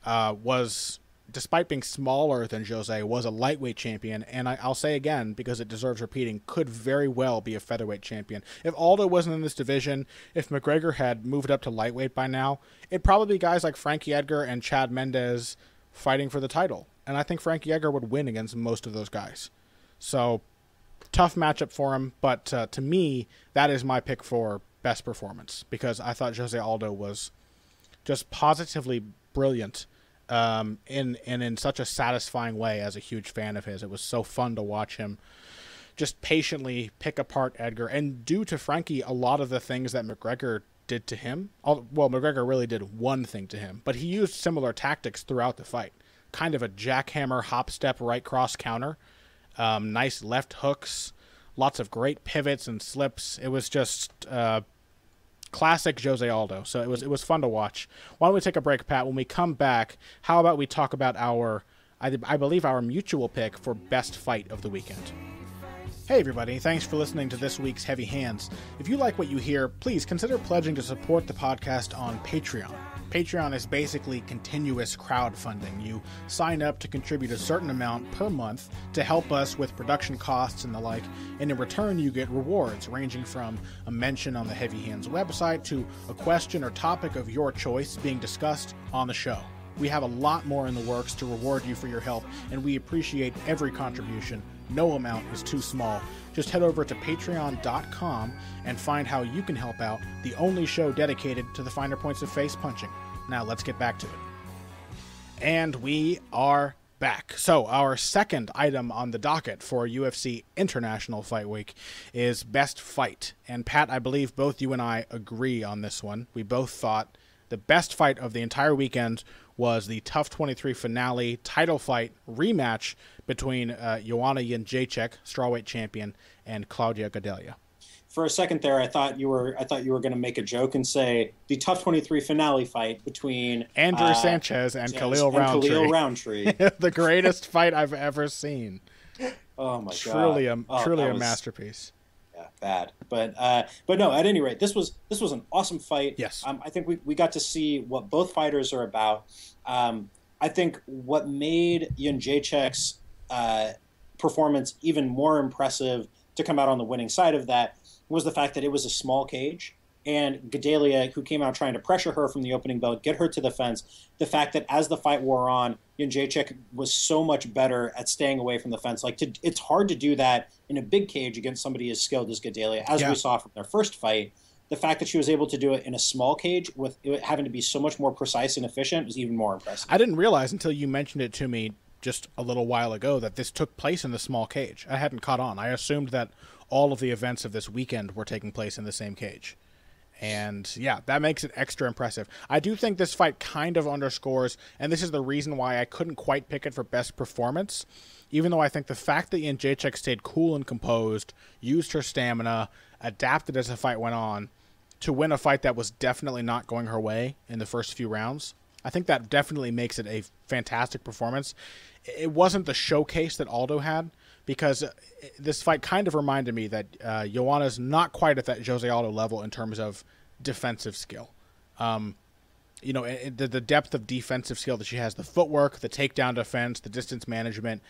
was, despite being smaller than Jose, was a lightweight champion, and I'll say again, because it deserves repeating, could very well be a featherweight champion. If Aldo wasn't in this division, if McGregor had moved up to lightweight by now, it'd probably be guys like Frankie Edgar and Chad Mendes fighting for the title. And I think Frankie Edgar would win against most of those guys. So, tough matchup for him. But to me, that is my pick for best performance. Because I thought Jose Aldo was just positively brilliant in such a satisfying way as a huge fan of his. It was so fun to watch him just patiently pick apart Edgar and do to Frankie a lot of the things that McGregor did to him. Well, McGregor really did one thing to him, but he used similar tactics throughout the fight. Kind of a jackhammer, hop step, right cross counter. Nice left hooks. Lots of great pivots and slips. It was just classic Jose Aldo. So it was fun to watch. Why don't we take a break, Pat? When we come back, how about we talk about I believe our mutual pick for best fight of the weekend. Hey everybody, thanks for listening to this week's Heavy Hands. If you like what you hear, please consider pledging to support the podcast on Patreon. Patreon is basically continuous crowdfunding. You sign up to contribute a certain amount per month to help us with production costs and the like, and in return you get rewards ranging from a mention on the Heavy Hands website to a question or topic of your choice being discussed on the show. We have a lot more in the works to reward you for your help, and we appreciate every contribution. No amount is too small. Just head over to patreon.com and find how you can help out, the only show dedicated to the finer points of face punching. Now let's get back to it. And we are back. So our second item on the docket for UFC International Fight Week is Best Fight. And Pat, I believe both you and I agree on this one. We both thought the best fight of the entire weekend was the TUF 23 finale title fight rematch between Joanna Jedrzejczyk, strawweight champion, and Claudia Gadelha. For a second there, I thought you were going to make a joke and say the TUF 23 finale fight between Andrew Sanchez and Khalil Roundtree. The greatest fight I've ever seen. Oh my truly god! Truly a masterpiece. Yeah, bad. But no. At any rate, this was an awesome fight. Yes. I think we got to see what both fighters are about. I think what made Jedrzejczyk's performance even more impressive to come out on the winning side of that was the fact that it was a small cage, and Gadelha, who came out trying to pressure her from the opening bell, get her to the fence. The fact that as the fight wore on, Jedrzejczyk was so much better at staying away from the fence. It's hard to do that in a big cage against somebody as skilled as Gadelha, as we saw from their first fight. The fact that she was able to do it in a small cage with it having to be so much more precise and efficient was even more impressive. I didn't realize until you mentioned it to me just a little while ago that this took place in the small cage. I hadn't caught on. I assumed that all of the events of this weekend were taking place in the same cage. And yeah, that makes it extra impressive. I do think this fight kind of underscores, and this is the reason why I couldn't quite pick it for best performance, even though I think the fact that Jedrzejczyk stayed cool and composed, used her stamina, adapted as the fight went on, to win a fight that was definitely not going her way in the first few rounds, I think that definitely makes it a fantastic performance. It wasn't the showcase that Aldo had, because this fight kind of reminded me that Joanna's not quite at that Jose Aldo level in terms of defensive skill. The depth of defensive skill that she has, the footwork, the takedown defense, the distance management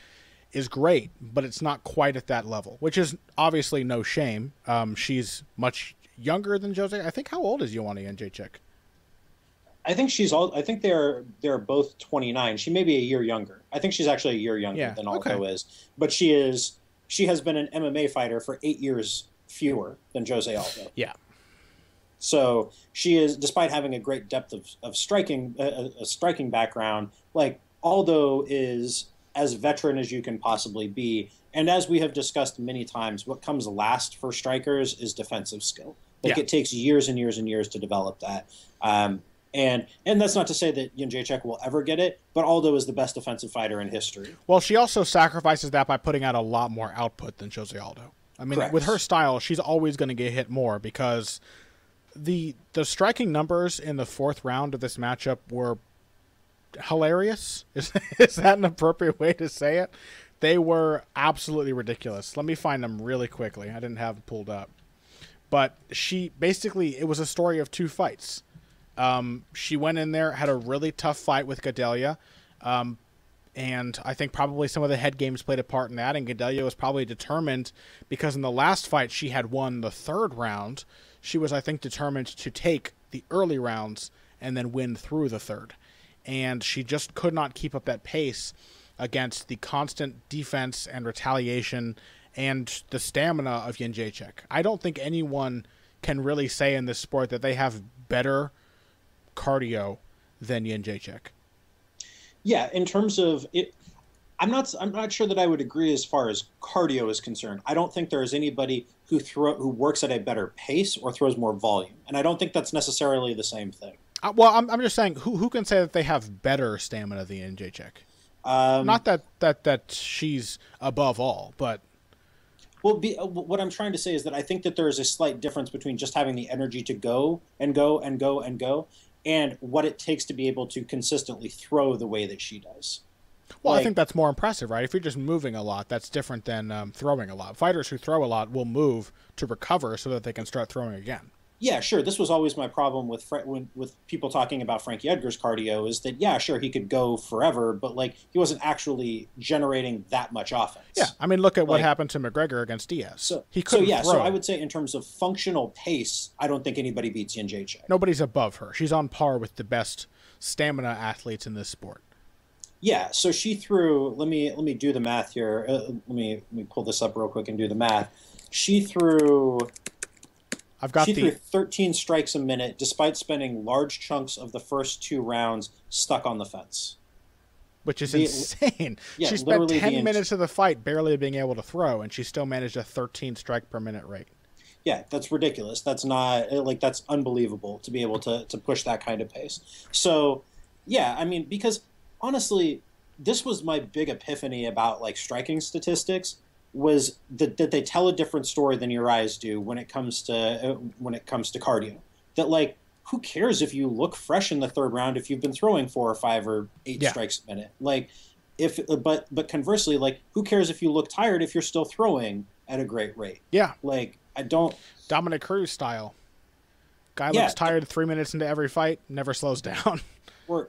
is great, but it's not quite at that level, which is obviously no shame. She's much younger than Jose. I think, how old is Joanna Jedrzejczyk? I think they're both 29. She may be a year younger. I think she's actually a year younger than Aldo is. But she has been an MMA fighter for 8 years fewer than Jose Aldo. Yeah. So she is, despite having a great depth of striking, a striking background, like Aldo is as veteran as you can possibly be. And as we have discussed many times, what comes last for strikers is defensive skill. It takes years and years and years to develop that. And that's not to say that Jedrzejczyk will ever get it, but Aldo is the best defensive fighter in history. Well, she also sacrifices that by putting out a lot more output than Jose Aldo. I mean, Correct. With her style, she's always going to get hit more because the striking numbers in the fourth round of this matchup were hilarious. Is that an appropriate way to say it? They were absolutely ridiculous. Let me find them really quickly. I didn't have it pulled up. But it was a story of two fights. She went in there, had a really tough fight with Gadelha, and I think probably some of the head games played a part in that, and Gadelha was probably determined, because in the last fight she had won the third round. She was, I think, determined to take the early rounds and then win through the third, and she just could not keep up that pace against the constant defense and retaliation and the stamina of Jedrzejczyk. I don't think anyone can really say in this sport that they have better cardio than Jedrzejczyk. Yeah, in terms of it, I'm not sure that I would agree as far as cardio is concerned. I don't think there is anybody who works at a better pace or throws more volume, and I don't think that's necessarily the same thing. Well, I'm just saying, who can say that they have better stamina than Jedrzejczyk? Not that she's above all, but well, what I'm trying to say is that I think that there is a slight difference between just having the energy to go and go and go and go, and what it takes to be able to consistently throw the way that she does. Well, I think that's more impressive, right? If you're just moving a lot, that's different than throwing a lot. Fighters who throw a lot will move to recover so that they can start throwing again. Yeah, sure. This was always my problem with people talking about Frankie Edgar's cardio is that, yeah, sure, he could go forever, but like he wasn't actually generating that much offense. Yeah, I mean, look at what happened to McGregor against Diaz. So he couldn't throw. So I would say in terms of functional pace, I don't think anybody beats Jedrzejczyk. Nobody's above her. She's on par with the best stamina athletes in this sport. Yeah, so she threw. Let me do the math here. Let me pull this up real quick and do the math. She threw 13 strikes a minute, despite spending large chunks of the first 2 rounds stuck on the fence. Which is insane. Yeah, she spent 10 minutes of the fight barely being able to throw, and she still managed a 13 strike per minute rate. Yeah, that's ridiculous. That's not that's unbelievable to be able to push that kind of pace. So, yeah, I mean, because honestly, this was my big epiphany about like striking statistics. Was that they tell a different story than your eyes do when it comes to cardio. That like, who cares if you look fresh in the 3rd round if you've been throwing 4 or 5 or 8 strikes a minute? Like, but conversely, like, who cares if you look tired if you're still throwing at a great rate? Yeah, like I don't. Dominic Cruz style. Guy looks tired 3 minutes into every fight, never slows down.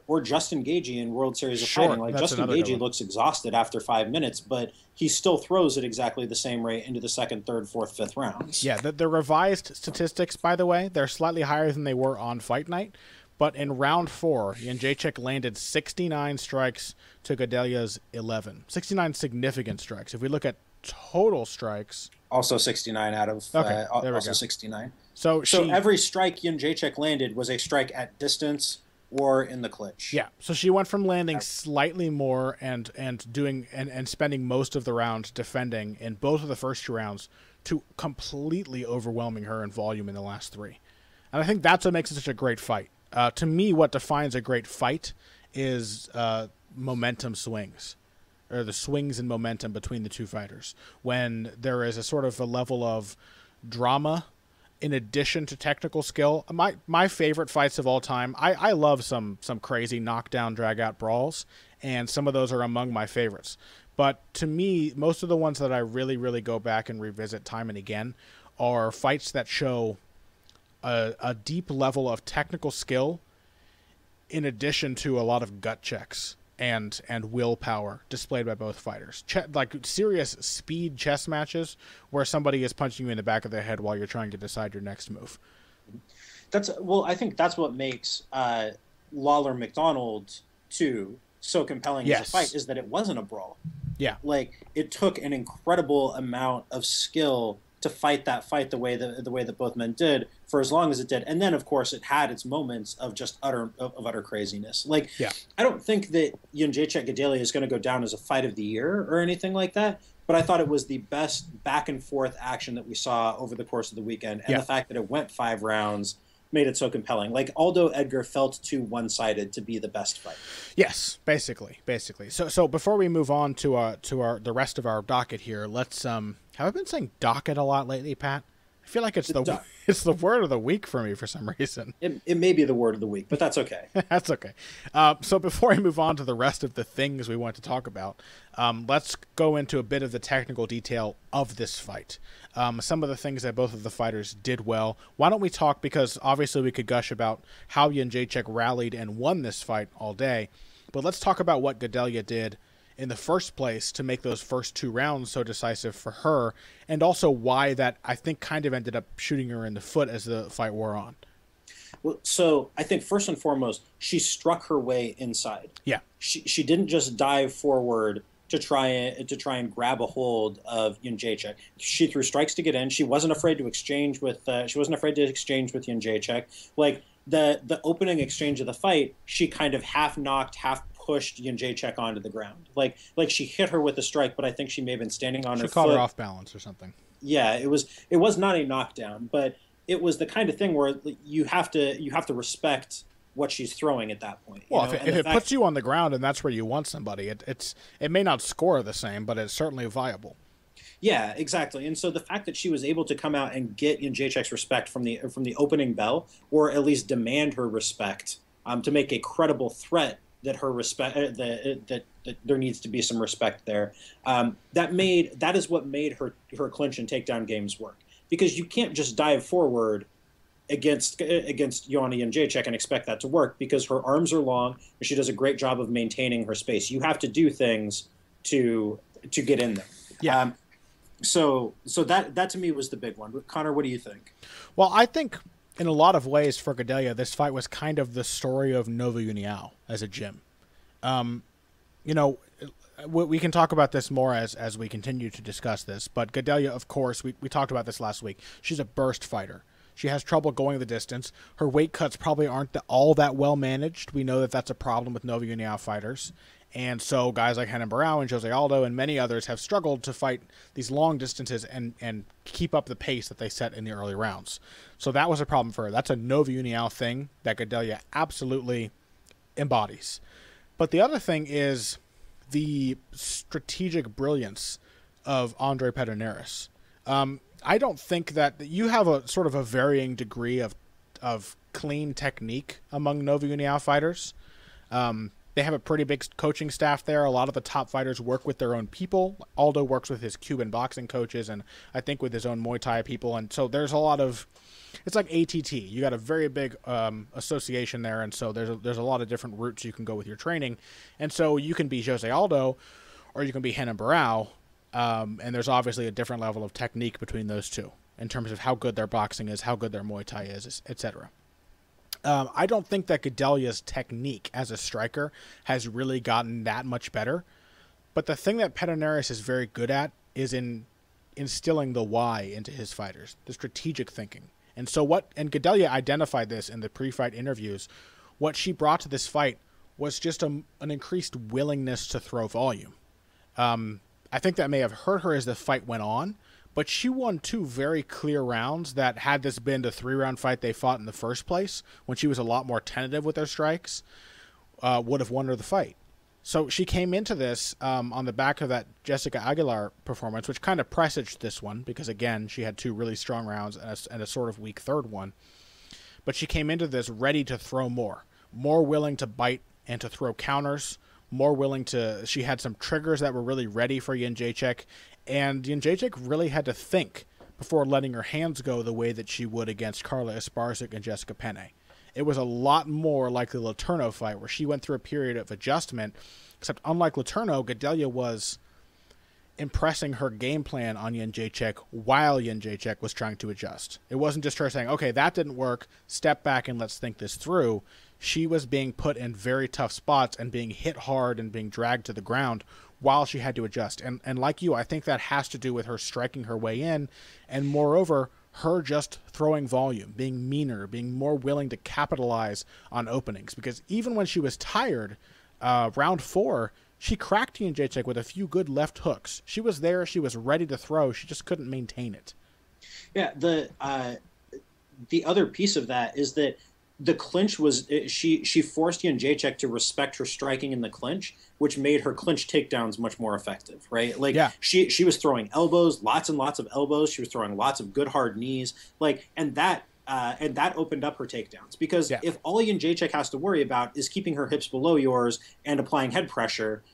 Or Justin Gaethje in World Series of Fighting. Like Justin Gaethje looks exhausted after 5 minutes, but he still throws at exactly the same rate into the 2nd, 3rd, 4th, 5th rounds. Yeah, the revised statistics, by the way, they're slightly higher than they were on Fight Night. But in round 4, Jedrzejczyk landed 69 strikes to Gadelha's 11. 69 significant strikes. If we look at total strikes, also 69 out of also 69. So every strike Jedrzejczyk landed was a strike at distance or in the clinch. Yeah, so she went from landing slightly more and spending most of the round defending in both of the first 2 rounds to completely overwhelming her in volume in the last 3. And I think that's what makes it such a great fight. To me, what defines a great fight is momentum swings, or the swings in momentum between the 2 fighters. When there is a sort of a level of drama in addition to technical skill. My favorite fights of all time, I love some crazy knockdown, drag-out brawls, and some of those are among my favorites. But to me, most of the ones that I really, really go back and revisit time and again are fights that show a deep level of technical skill in addition to a lot of gut checks and willpower displayed by both fighters. Like serious speed chess matches where somebody is punching you in the back of the head while you're trying to decide your next move. I think that's what makes Lawler Mcdonald 2 so compelling as a fight, is that it wasn't a brawl. Yeah. Like, it took an incredible amount of skill to fight that fight the way that both men did for as long as it did. And then, of course, it had its moments of just utter craziness. Like, I don't think that Jedrzejczyk Gadelha is going to go down as a fight of the year or anything like that, but I thought it was the best back and forth action that we saw over the course of the weekend. And the fact that it went 5 rounds made it so compelling. Like, Aldo Edgar felt too one-sided to be the best fight. Yes, basically. So before we move on to the rest of our docket here, let's have I been saying docket a lot lately, Pat? I feel like it's the word of the week for me for some reason. It may be the word of the week, but that's okay. That's okay. So before we move on to the rest of the things we want to talk about, let's go into a bit of the technical detail of this fight. Some of the things that both of the fighters did well. Why don't we talk, because obviously we could gush about how Jedrzejczyk rallied and won this fight all day, but let's talk about what Gadelha did in the first place to make those first 2 rounds so decisive for her, and also why that, I think, kind of ended up shooting her in the foot as the fight wore on. Well, so I think first and foremost, she struck her way inside. Yeah. She didn't just dive forward to try and grab a hold of Jedrzejczyk. She threw strikes to get in. She wasn't afraid to exchange with Jedrzejczyk. Like, the opening exchange of the fight, she kind of half knocked, half pushed Jedrzejczyk onto the ground. Like she hit her with a strike, but I think she may have been standing on her foot. She caught her off balance or something. Yeah, it was not a knockdown, but it was the kind of thing where you have to respect what she's throwing at that point. Well, if it puts you on the ground and that's where you want somebody, it may not score the same, but it's certainly viable. Yeah, exactly. And so the fact that she was able to come out and get Jedrzejczyk's respect from the opening bell, or at least demand her respect, to make a credible threat that her respect that there needs to be some respect there. That is what made her clinch and takedown games work, because you can't just dive forward against Joanna Jedrzejczyk and expect that to work, because her arms are long and she does a great job of maintaining her space. You have to do things to get in there. Yeah. So that to me was the big one. But Connor, what do you think? Well, I think in a lot of ways for Gadelha, this fight was kind of the story of Nova União as a gym. We can talk about this more as we continue to discuss this, but Gadelha, of course, we talked about this last week. She's a burst fighter. She has trouble going the distance. Her weight cuts probably aren't all that well managed. We know that that's a problem with Nova União fighters. And so guys like Renan Barão and Jose Aldo and many others have struggled to fight these long distances and keep up the pace that they set in the early rounds. So that was a problem for her. That's a Nova União thing that Gadelha absolutely embodies. But the other thing is the strategic brilliance of Andre Pederneiras. I don't think that you have a sort of a varying degree of clean technique among Nova União fighters. They have a pretty big coaching staff there. A lot of the top fighters work with their own people. Aldo works with his Cuban boxing coaches and I think with his own Muay Thai people. And so there's a lot of, it's like ATT. You got a very big association there. And so there's a lot of different routes you can go with your training. And so you can be Jose Aldo or you can be Renan Barão. And there's obviously a different level of technique between those two in terms of how good their boxing is, how good their Muay Thai is, etc. I don't think that Gadelha's technique as a striker has really gotten that much better. But the thing that Pederneiras is very good at is in instilling the why into his fighters, the strategic thinking. And Gadelha identified this in the pre-fight interviews. What she brought to this fight was just an increased willingness to throw volume. I think that may have hurt her as the fight went on, but she won 2 very clear rounds that, had this been the 3-round fight they fought in the first place, when she was a lot more tentative with her strikes, would have won her the fight. So she came into this on the back of that Jessica Aguilar performance, which kind of presaged this one, because, again, she had 2 really strong rounds and a sort of weak third one. But she came into this ready to throw more willing to bite and to throw counters, she had some triggers that were really ready for Jedrzejczyk, and Jedrzejczyk really had to think before letting her hands go the way that she would against Carla Esparza and Jessica Penne. It was a lot more like the Letourneau fight, where she went through a period of adjustment, except unlike Letourneau, Gadelha was impressing her game plan on Jedrzejczyk while Jedrzejczyk was trying to adjust. It wasn't just her saying, okay, that didn't work, step back and let's think this through. She was being put in very tough spots and being hit hard and being dragged to the ground while she had to adjust. And like you, I think that has to do with her striking her way in, and moreover, her just throwing volume, being meaner, being more willing to capitalize on openings. Because even when she was tired, round 4, she cracked Jedrzejczyk with a few good left hooks. She was there, she was ready to throw, she just couldn't maintain it. Yeah, the other piece of that is that the clinch was, she forced Jedrzejczyk to respect her striking in the clinch, which made her clinch takedowns much more effective, right? Like, yeah. She was throwing elbows, lots and lots of elbows. She was throwing lots of good hard knees, and that opened up her takedowns, because if all Jedrzejczyk has to worry about is keeping her hips below yours and applying head pressure,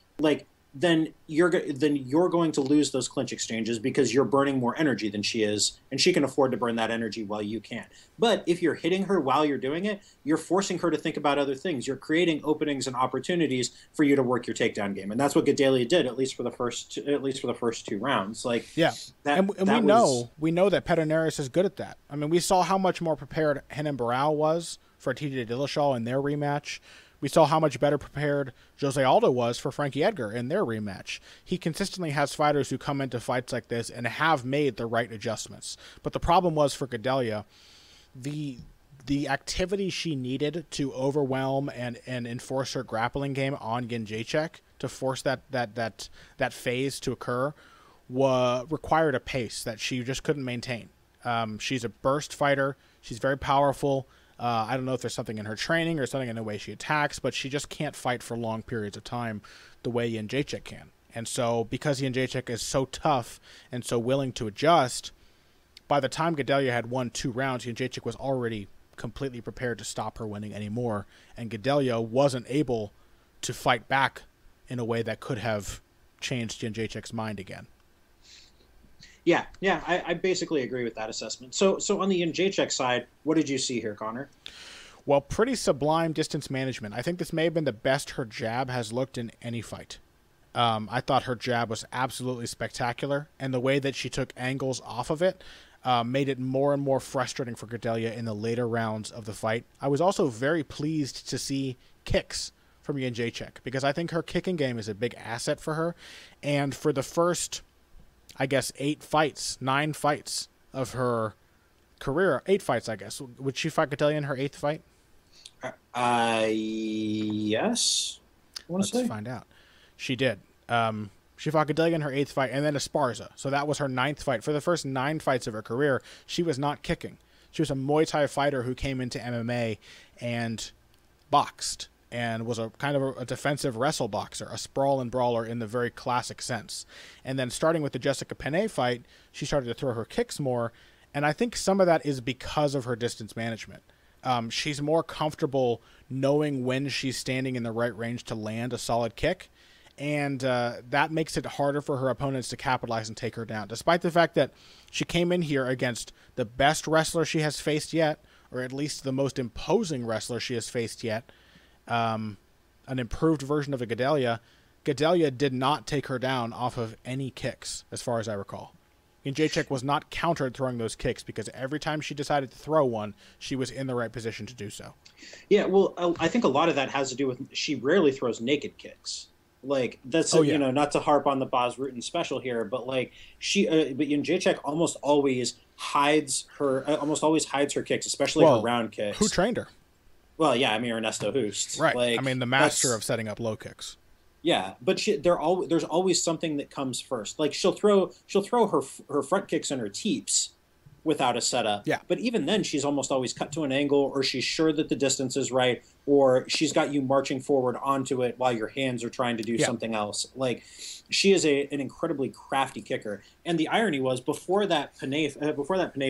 then you're going to lose those clinch exchanges, because you're burning more energy than she is, and she can afford to burn that energy while you can't. But if you're hitting her while you're doing it, you're forcing her to think about other things. You're creating openings and opportunities for you to work your takedown game, and that's what Gadelha did, at least for the first 2 rounds. We know that Pederneiras is good at that. I mean, we saw how much more prepared Renan Barão was for TJ Dillashaw in their rematch. We saw how much better prepared Jose Aldo was for Frankie Edgar in their rematch. He consistently has fighters who come into fights like this and have made the right adjustments. But the problem was for Gadelha, the the activity she needed to overwhelm and enforce her grappling game on Jedrzejczyk to force that phase to occur required a pace that she just couldn't maintain. She's a burst fighter. She's very powerful. I don't know if there's something in her training or something in the way she attacks, but she just can't fight for long periods of time the way Jedrzejczyk can. And so because Jedrzejczyk is so tough and so willing to adjust, by the time Gadelha had won 2 rounds, Jedrzejczyk was already completely prepared to stop her winning anymore, and Gadelha wasn't able to fight back in a way that could have changed Jedrzejczyk's mind again. Yeah, I basically agree with that assessment. So on the Jedrzejczyk side, what did you see here, Connor? Well, pretty sublime distance management. I think this may have been the best her jab has looked in any fight. I thought her jab was absolutely spectacular, and the way that she took angles off of it made it more and more frustrating for Gadelha in the later rounds of the fight. I was also very pleased to see kicks from Jedrzejczyk, because I think her kicking game is a big asset for her, and for the first, I guess, 9 fights of her career, 8 fights, I guess. Would she fight Gadelha in her 8th fight? Yes. Let's find out. She did. She fought Gadelha in her 8th fight, and then Esparza. So that was her 9th fight. For the first 9 fights of her career, she was not kicking. She was a Muay Thai fighter who came into MMA and boxed, and was a kind of a defensive wrestle boxer, a sprawl and brawler in the very classic sense. And then starting with the Jessica Penne fight, she started to throw her kicks more, and I think some of that is because of her distance management. She's more comfortable knowing when she's standing in the right range to land a solid kick, and that makes it harder for her opponents to capitalize and take her down, despite the fact that she came in here against the best wrestler she has faced yet, or at least the most imposing wrestler she has faced yet, an improved version of a Gadelha. Gadelha did not take her down off of any kicks, as far as I recall. Jedrzejczyk was not countered throwing those kicks, because every time she decided to throw one, she was in the right position to do so. Yeah, well, I think a lot of that has to do with she rarely throws naked kicks. Like, that's, you know, not to harp on the Bas Rutten special here, but like but Jedrzejczyk almost always hides her kicks, especially her round kicks. Who trained her? Well, yeah, I mean, Ernesto Hoost. Right. Like, I mean, the master of setting up low kicks. Yeah, but there's always something that comes first. Like, she'll throw her front kicks and her teeps without a setup. Yeah. But even then, she's almost always cut to an angle, or she's sure that the distance is right, or she's got you marching forward onto it while your hands are trying to do something else. Like, she is an incredibly crafty kicker. And the irony was, before that Panay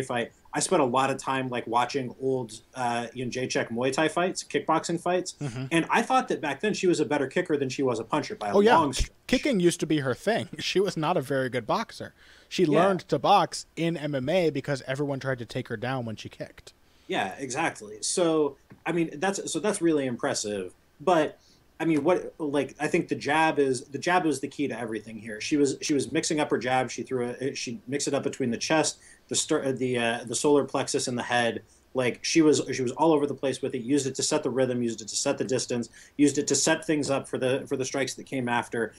fight, I spent a lot of time like watching old Jedrzejczyk Muay Thai fights, kickboxing fights, and I thought that back then she was a better kicker than she was a puncher by a long stretch. Kicking used to be her thing. She was not a very good boxer. She learned to box in MMA because everyone tried to take her down when she kicked. Yeah, exactly. So I mean, that's really impressive. But I mean, I think the jab was the key to everything here. She was mixing up her jab. She mixed it up between the chest, the solar plexus, and the head. Like, she was all over the place with it. Used it to set the rhythm. Used it to set the distance. Used it to set things up for the strikes that came after.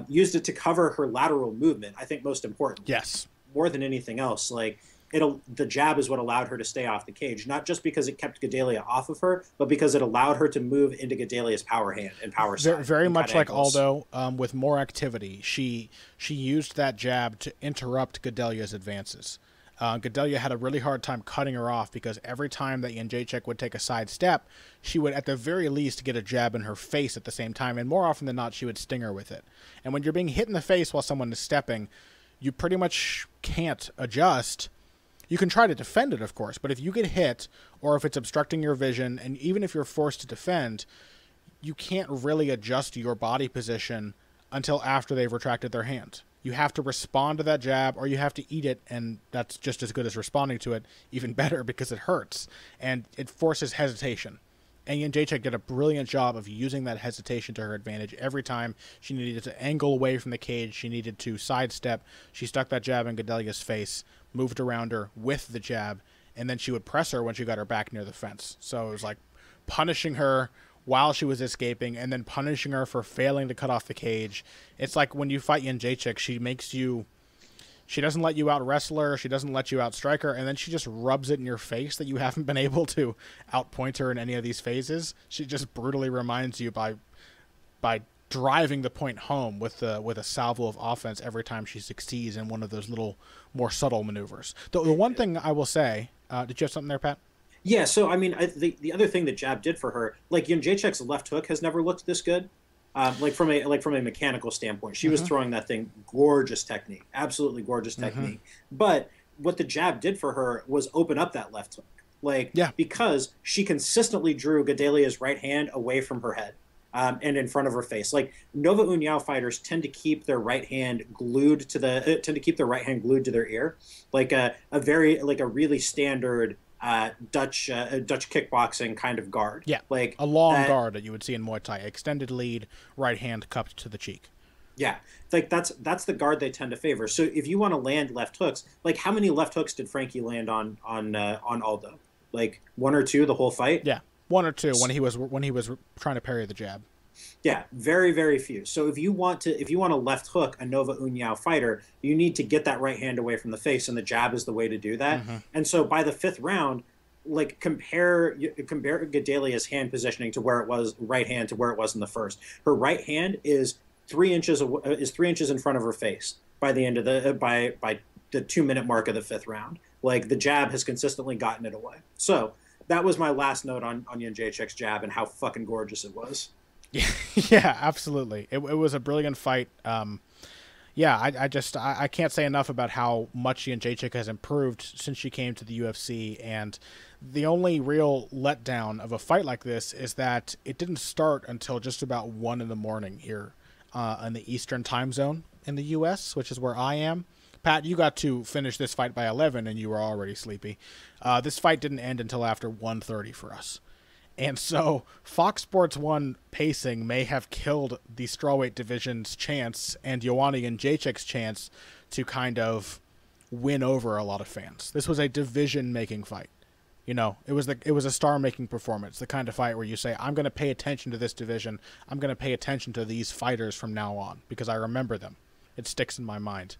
Used it to cover her lateral movement. I think most important. Yes. More than anything else, like, the jab is what allowed her to stay off the cage, not just because it kept Gadelha off of her, but because it allowed her to move into Gadelha's power hand and power side. Very much like Aldo, with more activity. She used that jab to interrupt Gadelha's advances. Gadelha had a really hard time cutting her off, because every time that Jedrzejczyk would take a side step, she would at the very least get a jab in her face at the same time, and more often than not, she would sting her with it. And when you're being hit in the face while someone is stepping, you pretty much can't adjust. You can try to defend it, of course, but if you get hit, or if it's obstructing your vision, and even if you're forced to defend, you can't really adjust your body position until after they've retracted their hand. You have to respond to that jab, or you have to eat it, and that's just as good as responding to it, even better, because it hurts, and it forces hesitation. And Jedrzejczyk did a brilliant job of using that hesitation to her advantage. Every time she needed to angle away from the cage, she needed to sidestep, she stuck that jab in Gadelha's face, moved around her with the jab, and then she would press her when she got her back near the fence. So it was like punishing her while she was escaping, and then punishing her for failing to cut off the cage. It's like when you fight Jedrzejczyk, she makes you She doesn't let you out wrestle her. She doesn't let you out strike her. And then she just rubs it in your face that you haven't been able to outpoint her in any of these phases. She just brutally reminds you by driving the point home with a salvo of offense every time she succeeds in one of those little more subtle maneuvers. The one thing I will say, did you have something there, Pat? Yeah, so I mean, the other thing that jab did for her, like Jedrzejczyk's left hook has never looked this good. Like from a mechanical standpoint, she was throwing that thing gorgeous technique, absolutely gorgeous technique. But what the jab did for her was open up that left hook, because she consistently drew Gadelha's right hand away from her head. And in front of her face. Like Nova União fighters tend to keep their right hand glued to their ear, like a really standard Dutch kickboxing kind of guard. Yeah, like a long guard that you would see in Muay Thai, extended lead, right hand cupped to the cheek. Yeah, like that's the guard they tend to favor. So if you want to land left hooks, like how many left hooks did Frankie land on Aldo? Like 1 or 2 the whole fight? Yeah. 1 or 2 when he was trying to parry the jab. Yeah, very, very few. So if you want to left hook a Nova União fighter, you need to get that right hand away from the face, and the jab is the way to do that. And so by the 5th round, like compare Gadelha's hand positioning to where it was, right hand to where it was in the first. Her right hand is 3 inches in front of her face by the end of by the 2-minute mark of the 5th round. Like the jab has consistently gotten it away. So that was my last note on Jedrzejczyk's jab and how fucking gorgeous it was. Yeah, absolutely. It was a brilliant fight. I can't say enough about how much Jedrzejczyk has improved since she came to the UFC. And the only real letdown of a fight like this is that it didn't start until just about 1 a.m. here in the Eastern time zone in the U.S., which is where I am. Pat, you got to finish this fight by 11, and you were already sleepy. This fight didn't end until after 1:30 for us. And so Fox Sports 1 pacing may have killed the strawweight division's chance and Joanna Jedrzejczyk's chance to kind of win over a lot of fans. This was a division-making fight. You know, it was a star-making performance, the kind of fight where you say, I'm going to pay attention to this division. I'm going to pay attention to these fighters from now on because I remember them. It sticks in my mind.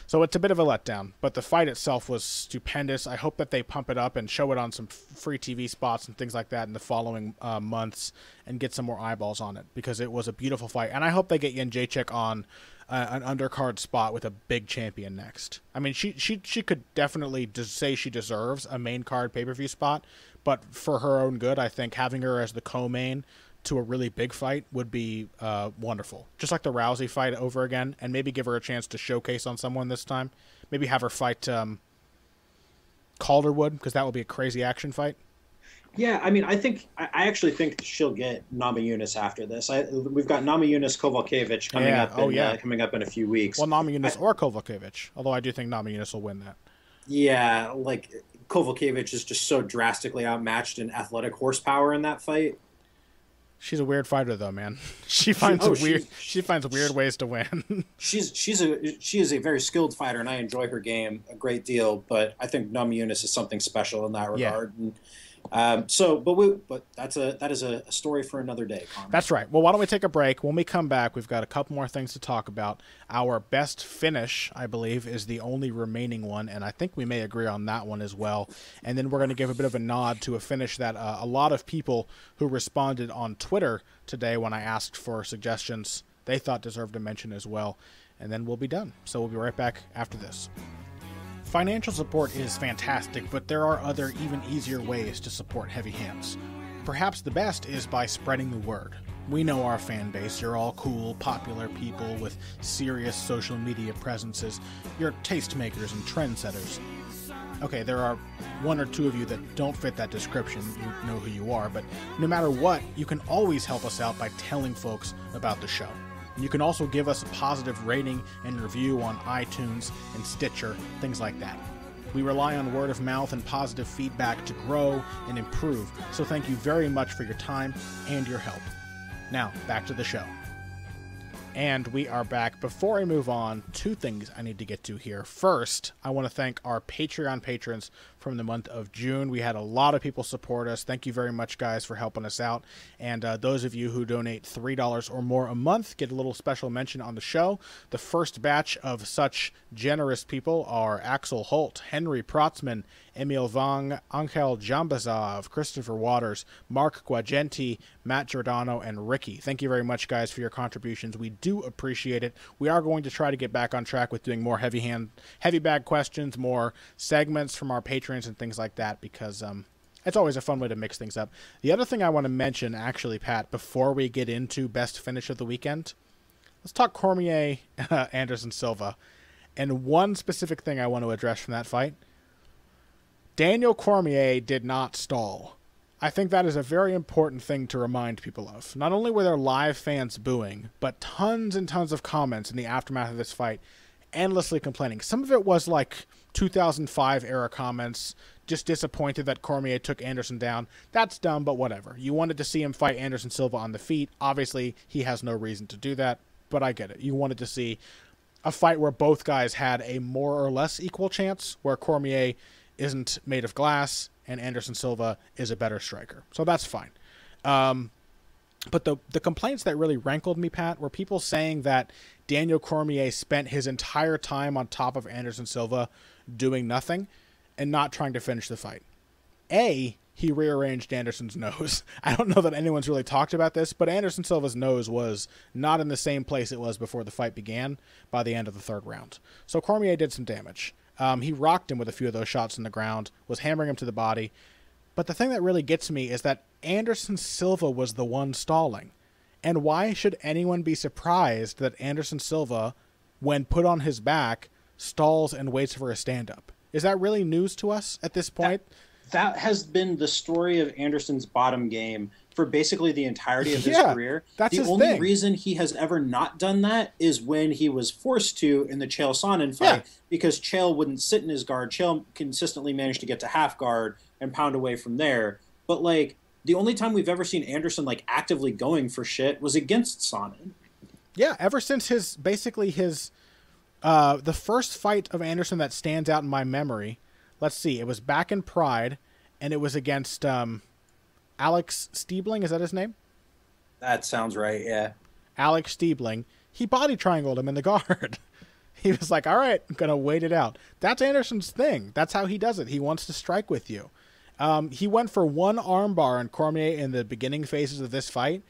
So it's a bit of a letdown, but the fight itself was stupendous. I hope that they pump it up and show it on some free TV spots and things like that in the following months and get some more eyeballs on it because it was a beautiful fight. And I hope they get Jedrzejczyk on an undercard spot with a big champion next. I mean, she could definitely say she deserves a main card pay-per-view spot, but for her own good, I think having her as the co-main to a really big fight would be wonderful. Just like the Rousey fight over again, and maybe give her a chance to showcase on someone this time. Maybe have her fight Calderwood, because that would be a crazy action fight. Yeah, I mean, I actually think she'll get Namajunas after this. We've got Namajunas Kovalkiewicz coming up in a few weeks. Well, Namajunas or Kovalkiewicz, although I do think Namajunas will win that. Yeah, like Kovalkiewicz is just so drastically outmatched in athletic horsepower in that fight. She's a weird fighter, though, man. She finds weird ways to win. She is a very skilled fighter, and I enjoy her game a great deal. But I think Namajunas is something special in that regard. Yeah. But that is a story for another day, Cormier. That's right. Well, why don't we take a break? When we come back, we've got a couple more things to talk about. Our best finish, I believe, is the only remaining one, and I think we may agree on that one as well. And then we're going to give a bit of a nod to a finish that a lot of people who responded on Twitter today when I asked for suggestions, they thought deserved a mention as well. And then we'll be done. So we'll be right back after this. Financial support is fantastic, but there are other, even easier ways to support Heavy Hands. Perhaps the best is by spreading the word. We know our fan base. You're all cool, popular people with serious social media presences. You're tastemakers and trendsetters. Okay, there are 1 or 2 of you that don't fit that description. You know who you are, but no matter what, you can always help us out by telling folks about the show. And you can also give us a positive rating and review on iTunes and Stitcher, things like that. We rely on word of mouth and positive feedback to grow and improve, so thank you very much for your time and your help. Now, back to the show. And we are back. Before I move on, two things I need to get to here. First, I want to thank our Patreon patrons from the month of June. We had a lot of people support us. Thank you very much, guys, for helping us out. And those of you who donate $3 or more a month get a little special mention on the show. The first batch of such generous people are Axel Holt, Henry Protzman, Emil Vang, Angel Jambazov, Christopher Waters, Mark Guagenti, Matt Giordano, and Ricky. Thank you very much, guys, for your contributions. We do appreciate it. We are going to try to get back on track with doing more heavy bag questions, more segments from our patrons and things like that, because it's always a fun way to mix things up. The other thing I want to mention, actually, Pat, before we get into best finish of the weekend, let's talk Cormier, Anderson Silva. And one specific thing I want to address from that fight: Daniel Cormier did not stall. I think that is a very important thing to remind people of. Not only were there live fans booing, but tons and tons of comments in the aftermath of this fight, endlessly complaining. Some of it was like 2005 era comments, just disappointed that Cormier took Anderson down. That's dumb, but whatever. You wanted to see him fight Anderson Silva on the feet. Obviously, he has no reason to do that, but I get it. You wanted to see a fight where both guys had a more or less equal chance, where Cormier isn't made of glass and Anderson Silva is a better striker. So that's fine. But the complaints that really rankled me, Pat, were people saying that Daniel Cormier spent his entire time on top of Anderson Silva doing nothing and not trying to finish the fight. He rearranged Anderson's nose. I don't know that anyone's really talked about this, but Anderson Silva's nose was not in the same place it was before the fight began by the end of the third round. So Cormier did some damage. He rocked him with a few of those shots in the ground, was hammering him to the body. But the thing that really gets me is that Anderson Silva was the one stalling. And why should anyone be surprised that Anderson Silva, when put on his back, stalls and waits for a stand-up? Is that really news to us at this point? That has been the story of Anderson's bottom game for basically the entirety of his career. That's the his only thing. reason he has ever not done that is when he was forced to in the Chael Sonnen fight, because Chael wouldn't sit in his guard. Chael consistently managed to get to half guard and pound away from there. But like the only time we've ever seen Anderson like actively going for shit was against Sonnen. Yeah, ever since the first fight of Anderson that stands out in my memory. Let's see, it was back in Pride, and it was against Alex Stiebling. Is that his name? That sounds right, yeah. Alex Stiebling. He body triangled him in the guard. He was like, all right, I'm going to wait it out. That's Anderson's thing. That's how he does it. He wants to strike with you. He went for one armbar on Cormier in the beginning phases of this fight,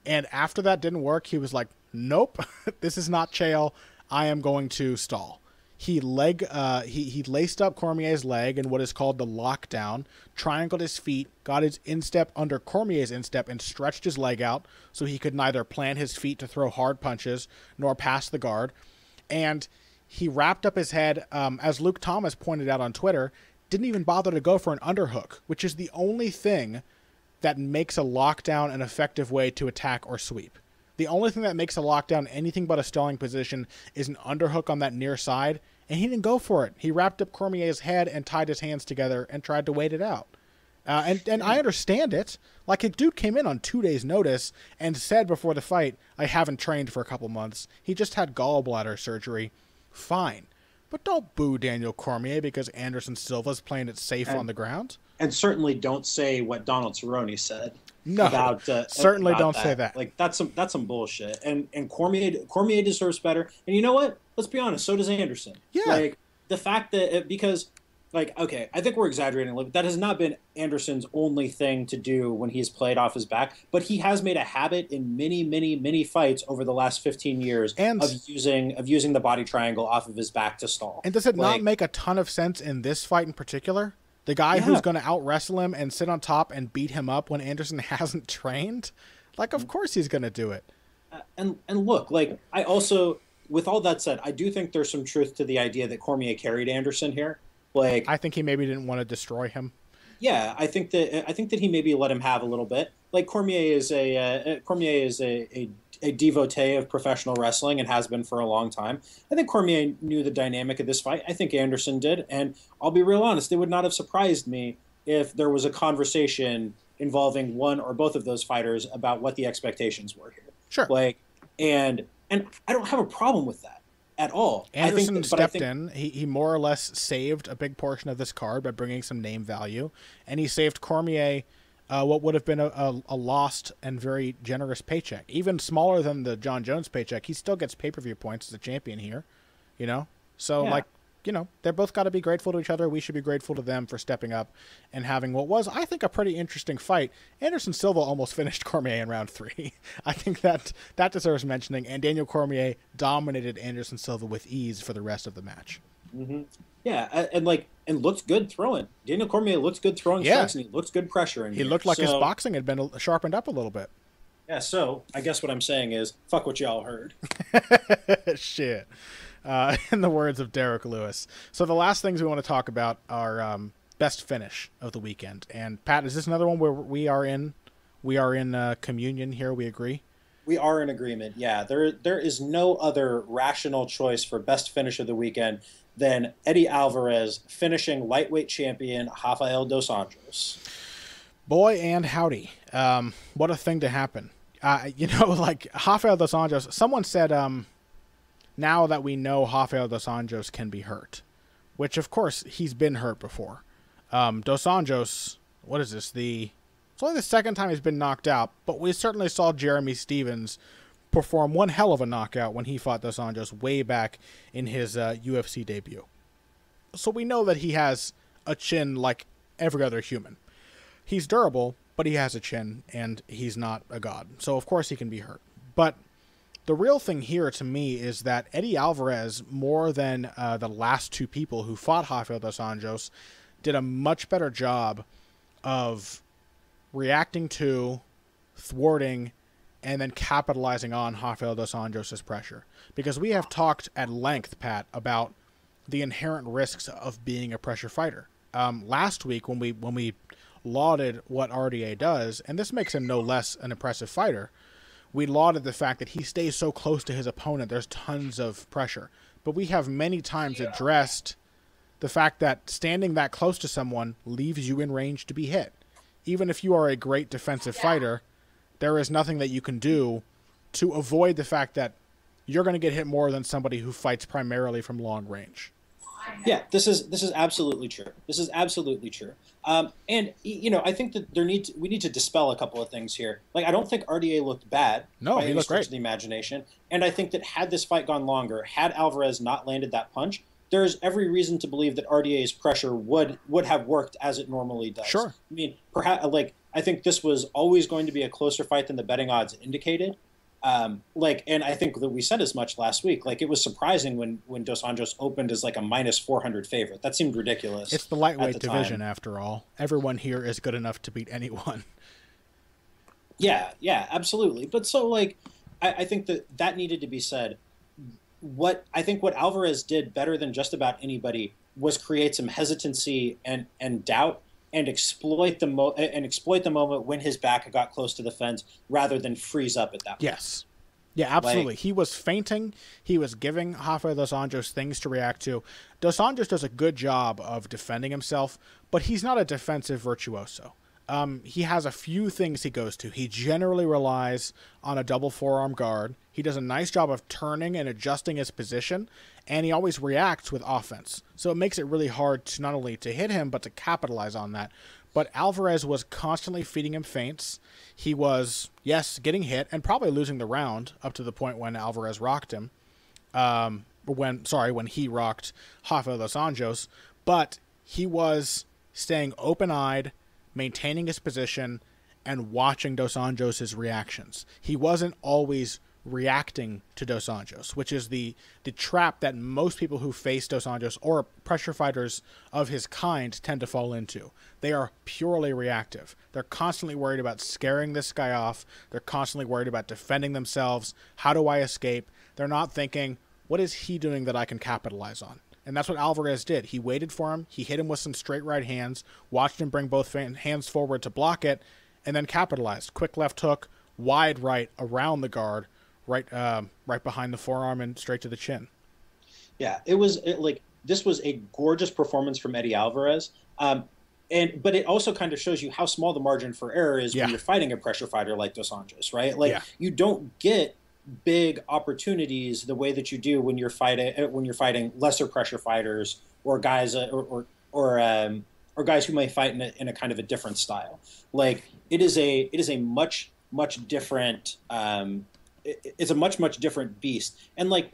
and after that didn't work, he was like, nope, this is not Chael. I am going to stall. He laced up Cormier's leg in what is called the lockdown, triangled his feet, got his instep under Cormier's instep, and stretched his leg out so he could neither plant his feet to throw hard punches nor pass the guard. And he wrapped up his head, as Luke Thomas pointed out on Twitter, didn't even bother to go for an underhook, which is the only thing that makes a lockdown an effective way to attack or sweep. The only thing that makes a lockdown anything but a stalling position is an underhook on that near side, and he didn't go for it. He wrapped up Cormier's head and tied his hands together and tried to wait it out. And I understand it. Like, a dude came in on 2 days' notice and said before the fight, I haven't trained for a couple months. He just had gallbladder surgery. Fine. But don't boo Daniel Cormier because Anderson Silva's playing it safe on the ground. And certainly don't say what Donald Cerrone said. No, certainly about don't that. say that. Like that's some bullshit. And Cormier deserves better. And you know what? Let's be honest. So does Anderson. Yeah. Like the fact that because like okay, I think we're exaggerating a little bit. That has not been Anderson's only thing to do when he's played off his back, but he has made a habit in many fights over the last 15 years of using the body triangle off of his back to stall. And does it not make a ton of sense in this fight in particular? The guy who's going to out-wrestle him and sit on top and beat him up when Anderson hasn't trained? Like, of course he's going to do it. And look, like, I also, with all that said, I do think there's some truth to the idea that Cormier carried Anderson here. Like, I think he maybe didn't want to destroy him. Yeah, I think that he maybe let him have a little bit. Like, Cormier is a devotee of professional wrestling and has been for a long time. I think Cormier knew the dynamic of this fight. I think Anderson did. And I'll be real honest, it would not have surprised me if there was a conversation involving one or both of those fighters about what the expectations were here. Sure. Like, and And I don't have a problem with that at all. Anderson stepped in. He more or less saved a big portion of this card by bringing some name value, and he saved Cormier what would have been a lost and very generous paycheck. Even smaller than the John Jones paycheck, he still gets pay-per-view points as a champion here, you know? So, Yeah. like, you know, they're both got to be grateful to each other. We should be grateful to them for stepping up and having what was, I think, a pretty interesting fight. Anderson Silva almost finished Cormier in round 3. I think that deserves mentioning. And Daniel Cormier dominated Anderson Silva with ease for the rest of the match. Mm-hmm. Yeah, and looked good throwing. Daniel Cormier looked good throwing strikes, and he looked good pressuring. He looked like his boxing had been sharpened up a little bit. Yeah, so I guess what I'm saying is, fuck what y'all heard. Shit. In the words of Derek Lewis. So the last things we want to talk about are best finish of the weekend. And Pat, is this another one where we are in communion here? We agree? We are in agreement. Yeah, there is no other rational choice for best finish of the weekend than Eddie Alvarez finishing lightweight champion Rafael dos Anjos. Boy and howdy. What a thing to happen. Like Rafael dos Anjos, someone said, now that we know Rafael dos Anjos can be hurt, which of course he's been hurt before. Dos Anjos, what is this? It's only the second time he's been knocked out, but we certainly saw Jeremy Stevens perform one hell of a knockout when he fought Dos Anjos way back in his UFC debut. So we know that he has a chin like every other human. He's durable, but he has a chin, and he's not a god. So of course he can be hurt. But the real thing here to me is that Eddie Alvarez, more than the last two people who fought Rafael dos Anjos, did a much better job of reacting to, thwarting, and then capitalizing on Rafael dos Anjos' pressure. Because we have talked at length, Pat, about the inherent risks of being a pressure fighter. Last week, when we lauded what RDA does, and this makes him no less an impressive fighter, we lauded the fact that he stays so close to his opponent. There's tons of pressure. But we have many times addressed the fact that standing that close to someone leaves you in range to be hit. Even if you are a great defensive fighter, there is nothing that you can do to avoid the fact that you're going to get hit more than somebody who fights primarily from long range. Yeah, this is absolutely true. This is absolutely true. And I think that we need to dispel a couple of things here. Like, I don't think RDA looked bad. No, he looked great. The imagination, and I think that had this fight gone longer, had Alvarez not landed that punch, there's every reason to believe that RDA's pressure would have worked as it normally does. Sure. I mean, perhaps I think this was always going to be a closer fight than the betting odds indicated. And I think that we said as much last week. Like, it was surprising when Dos Anjos opened as like a minus 400 favorite. That seemed ridiculous. It's the lightweight division, after all. Everyone here is good enough to beat anyone. Yeah, absolutely. But so, I think that needed to be said. What Alvarez did better than just about anybody was create some hesitancy and doubt and exploit the moment when his back got close to the fence rather than freeze up at that point. Yes. Yeah, absolutely. He was feinting. He was giving Rafael dos Anjos things to react to. Dos Anjos does a good job of defending himself, but he's not a defensive virtuoso. He has a few things he goes to. He generally relies on a double forearm guard. He does a nice job of turning and adjusting his position, and he always reacts with offense. So it makes it really hard to not only to hit him, but to capitalize on that. But Alvarez was constantly feeding him feints. He was, yes, getting hit and probably losing the round up to the point when Alvarez rocked him. When he rocked Rafael dos Anjos. But he was staying open-eyed, maintaining his position, and watching Dos Anjos' reactions. He wasn't always reacting to Dos Anjos, which is the trap that most people who face Dos Anjos or pressure fighters of his kind tend to fall into. They are purely reactive. They're constantly worried about scaring this guy off. They're constantly worried about defending themselves. How do I escape? They're not thinking, what is he doing that I can capitalize on? And that's what Alvarez did. He waited for him. He hit him with some straight right hands, watched him bring both hands forward to block it, and then capitalized. Quick left hook, wide right around the guard, right behind the forearm and straight to the chin. Yeah, this was a gorgeous performance from Eddie Alvarez. But it also kind of shows you how small the margin for error is when you're fighting a pressure fighter like Dos Anjos, right? You don't get big opportunities the way that you do when you're fighting lesser pressure fighters or guys or guys who may fight in a kind of a different style. Like it is a much different it's a much different beast. And like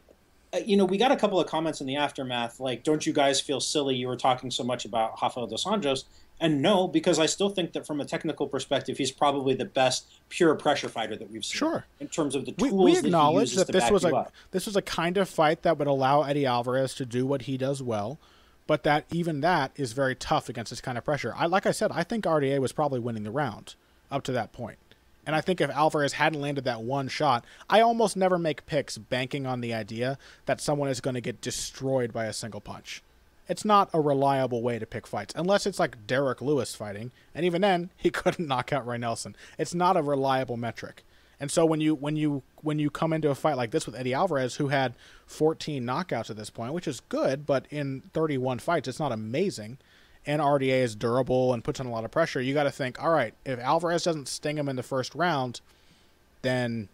we got a couple of comments in the aftermath like, don't you guys feel silly you were talking so much about Rafael dos Anjos? And no, because I still think that from a technical perspective, he's probably the best pure pressure fighter that we've seen. Sure. In terms of the tools we acknowledge that this was a kind of fight that would allow Eddie Alvarez to do what he does well, but that even that is very tough against this kind of pressure. Like I said, I think RDA was probably winning the round up to that point. And I think if Alvarez hadn't landed that one shot, I almost never make picks banking on the idea that someone is going to get destroyed by a single punch. It's not a reliable way to pick fights, unless it's like Derek Lewis fighting, and even then, he couldn't knock out Ray Nelson. It's not a reliable metric. And so when you come into a fight like this with Eddie Alvarez, who had 14 knockouts at this point, which is good, but in 31 fights, it's not amazing, and RDA is durable and puts on a lot of pressure, you got to think, all right, if Alvarez doesn't sting him in the first round, then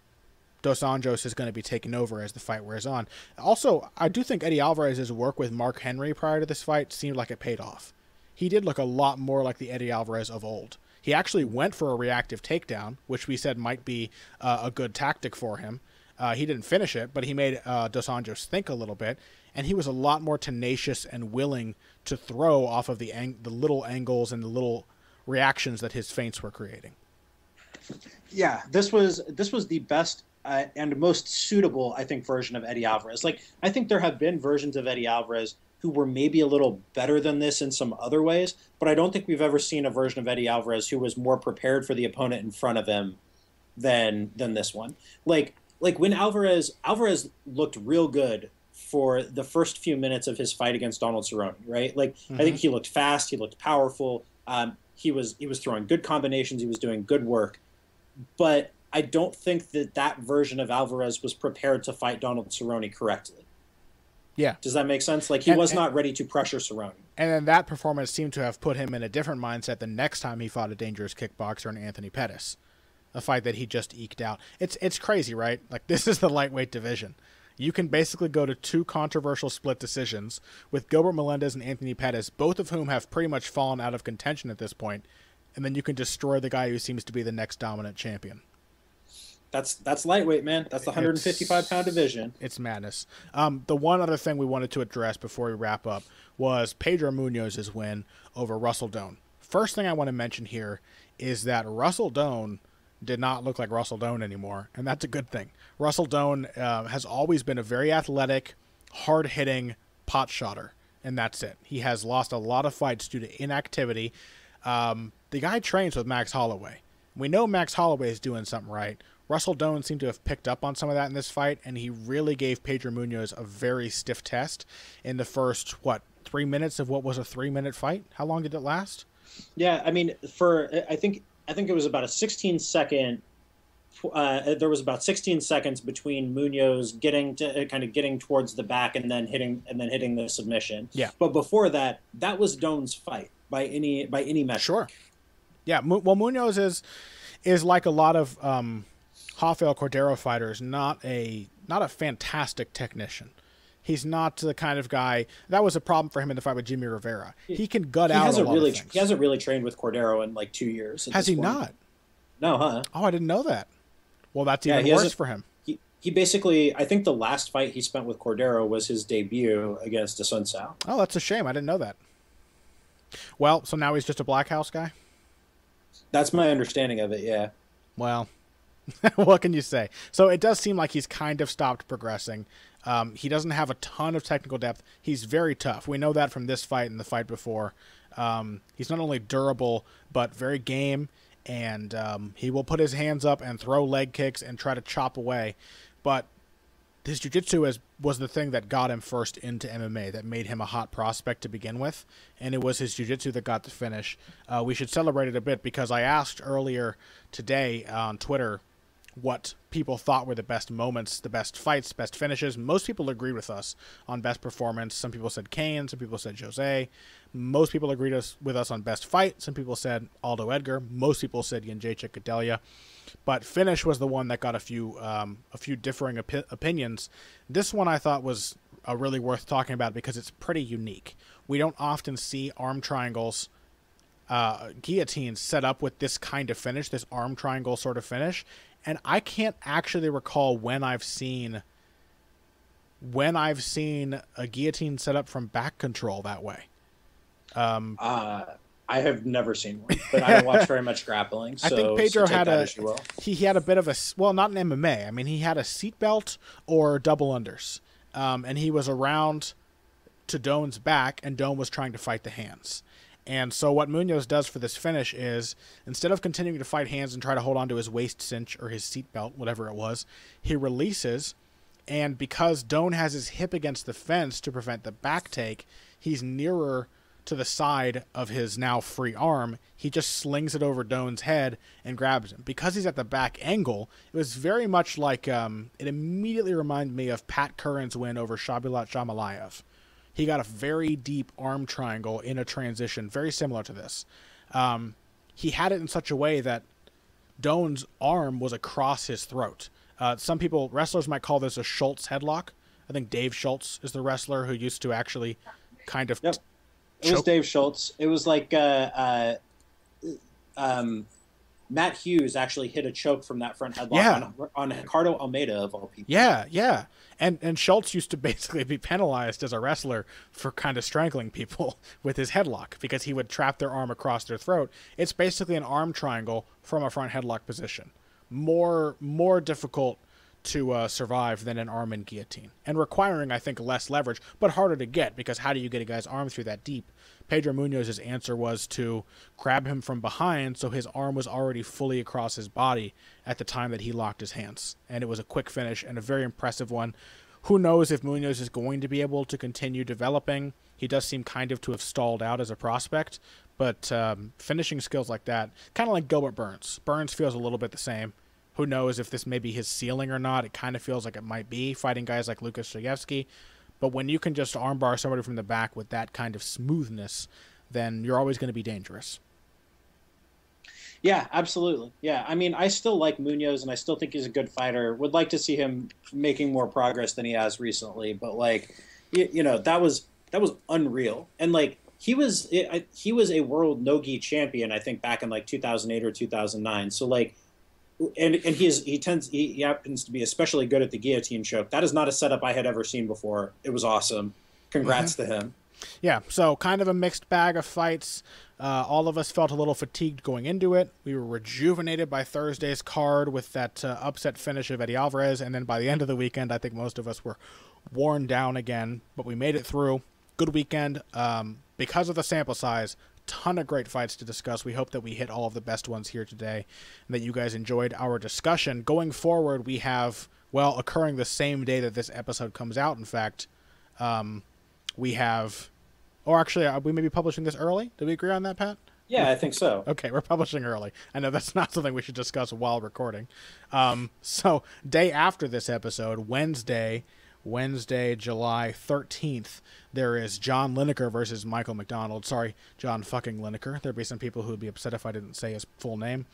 Dos Anjos is going to be taken over as the fight wears on. Also, I do think Eddie Alvarez's work with Mark Henry prior to this fight seemed like it paid off. He did look a lot more like the Eddie Alvarez of old. He actually went for a reactive takedown, which we said might be a good tactic for him. He didn't finish it, but he made Dos Anjos think a little bit, and he was a lot more tenacious and willing to throw off of the little angles and the little reactions that his feints were creating. Yeah, this was the best and most suitable, I think, version of Eddie Alvarez. Like, I think there have been versions of Eddie Alvarez who were maybe a little better than this in some other ways, but I don't think we've ever seen a version of Eddie Alvarez who was more prepared for the opponent in front of him than this one. Like when Alvarez looked real good for the first few minutes of his fight against Donald Cerrone, right? Like, I think he looked fast, he looked powerful, he was throwing good combinations, he was doing good work, but I don't think that version of Alvarez was prepared to fight Donald Cerrone correctly. Yeah. Does that make sense? Like, he was not ready to pressure Cerrone. And then that performance seemed to have put him in a different mindset the next time he fought a dangerous kickboxer in Anthony Pettis, a fight that he just eked out. It's crazy, right? Like, this is the lightweight division. You can basically go to two controversial split decisions with Gilbert Melendez and Anthony Pettis, both of whom have pretty much fallen out of contention at this point, and then you can destroy the guy who seems to be the next dominant champion. That's lightweight, man. That's the 155-pound division. It's madness. The one other thing we wanted to address before we wrap up was Pedro Munoz's win over Russell Doane. First thing I want to mention here is that Russell Doane did not look like Russell Doane anymore, and that's a good thing. Russell Doane has always been a very athletic, hard-hitting pot shotter, and that's it. He has lost a lot of fights due to inactivity. The guy trains with Max Holloway. We know Max Holloway is doing something right. Russell Doane seemed to have picked up on some of that in this fight, and he really gave Pedro Munoz a very stiff test in the first, 3 minutes of what was a 3-minute fight? How long did it last? Yeah, I mean, I think it was about a 16-second. There was about 16 seconds between Munoz getting towards the back and then hitting the submission. Yeah. But before that was Doane's fight by any measure. Sure. Yeah. Well, Munoz is like a lot of Rafael Cordero fighters, not a fantastic technician. He's not the kind of guy that was a problem for him in the fight with Jimmy Rivera. He can gut out a lot of things. He hasn't really trained with Cordero in like 2 years. Has he not? No, huh? Oh, I didn't know that. Well, that's even worse for him. He basically, I think the last fight he spent with Cordero was his debut against Asuncao. Oh, that's a shame. I didn't know that. Well, so now he's just a Black House guy? That's my understanding of it, yeah. Well, what can you say? So it does seem like he's kind of stopped progressing. He doesn't have a ton of technical depth. He's very tough. We know that from this fight and the fight before. He's not only durable, but very game, and he will put his hands up and throw leg kicks and try to chop away. But his jiu-jitsu was the thing that got him first into MMA, that made him a hot prospect to begin with, and it was his jiu-jitsu that got the finish. We should celebrate it a bit because I asked earlier today on Twitter what people thought were the best moments, the best fights, best finishes. Most people agreed with us on best performance. Some people said Cain, some people said Jose. Most people agreed with us on best fight. Some people said Aldo Edgar. Most people said Jedrzejczyk Gadelha. But finish was the one that got a few differing opinions. This one I thought was really worth talking about because it's pretty unique. We don't often see arm triangles, guillotines set up with this kind of finish, this arm triangle sort of finish. And I can't actually recall when I've seen a guillotine set up from back control that way. I have never seen one, but I don't watch very much grappling. So, I think Pedro had he had a bit of not an MMA. I mean, he had a seatbelt or double unders, and he was around to Doan's back, and Doan was trying to fight the hands. And so what Munoz does for this finish is, instead of continuing to fight hands and try to hold on to his waist cinch or his seatbelt, whatever it was, he releases, and because Doan has his hip against the fence to prevent the back take, he's nearer to the side of his now free arm. He just slings it over Doan's head and grabs him. Because he's at the back angle, it was very much like, it immediately reminded me of Pat Curran's win over Shabulat Shamalayev. He got a very deep arm triangle in a transition, very similar to this. He had it in such a way that Doan's arm was across his throat. Some wrestlers might call this a Schultz headlock. I think Dave Schultz is the wrestler who used to actually kind of... Yep. It was Dave Schultz. It was like Matt Hughes actually hit a choke from that front headlock on Ricardo Almeida, of all people. Yeah. And Schultz used to basically be penalized as a wrestler for kind of strangling people with his headlock because he would trap their arm across their throat. It's basically an arm triangle from a front headlock position. More difficult to survive than an arm and guillotine, and requiring, I think, less leverage, but harder to get, because how do you get a guy's arm through that deep? Pedro Munoz's answer was to grab him from behind so his arm was already fully across his body at the time that he locked his hands. And it was a quick finish and a very impressive one. Who knows if Munoz is going to be able to continue developing? He does seem kind of to have stalled out as a prospect, but finishing skills like that, kind of like Gilbert Burns. Burns feels a little bit the same. Who knows if this may be his ceiling or not? It kind of feels like it might be, fighting guys like Lucas Shagevsky. But when you can just armbar somebody from the back with that kind of smoothness, then you're always going to be dangerous. Yeah, absolutely. Yeah, I mean, I still like Munoz, and I still think he's a good fighter. Would like to see him making more progress than he has recently. But, like, you know, that was unreal. And, like, he was a world no-gi champion, I think, back in, like, 2008 or 2009. So, like, and he happens to be especially good at the guillotine choke. That is not a setup I had ever seen before. It was awesome. Congrats to him. Yeah, so kind of a mixed bag of fights. All of us felt a little fatigued going into it. We were rejuvenated by Thursday's card with that upset finish of Eddie Alvarez, and then by the end of the weekend, I think most of us were worn down again, but we made it through. Good weekend. Because of the sample size, ton of great fights to discuss. We hope that we hit all of the best ones here today and that you guys enjoyed our discussion. Going forward, we have, well, occurring the same day that this episode comes out, in fact, we have, or actually, we may be publishing this early. Did we agree on that, Pat? Yeah, I think so. Okay, we're publishing early. I know that's not something we should discuss while recording. So day after this episode, Wednesday, July 13th, there is John Linacre versus Michael Mcdonald. Sorry, John fucking Linacre. There'd be some people who would be upset if I didn't say his full name.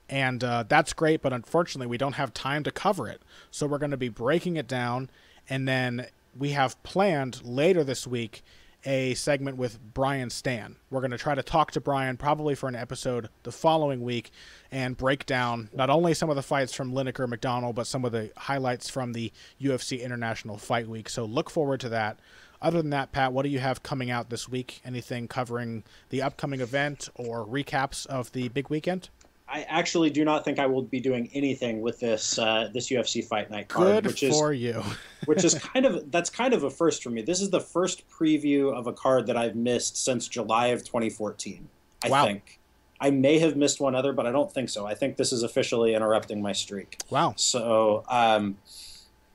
And that's great, but unfortunately we don't have time to cover it. So we're going to be breaking it down, and then we have planned later this week a segment with Brian Stan. We're going to try to talk to Brian probably for an episode the following week and break down not only some of the fights from Linacre McDonald, but some of the highlights from the UFC International Fight Week. So look forward to that. Other than that, Pat, what do you have coming out this week? Anything covering the upcoming event or recaps of the big weekend? I actually do not think I will be doing anything with this UFC Fight Night card. Good for you. Which is kind of a first for me. This is the first preview of a card that I've missed since July of 2014. I think. I may have missed one other, but I don't think so. I think this is officially interrupting my streak. Wow. So,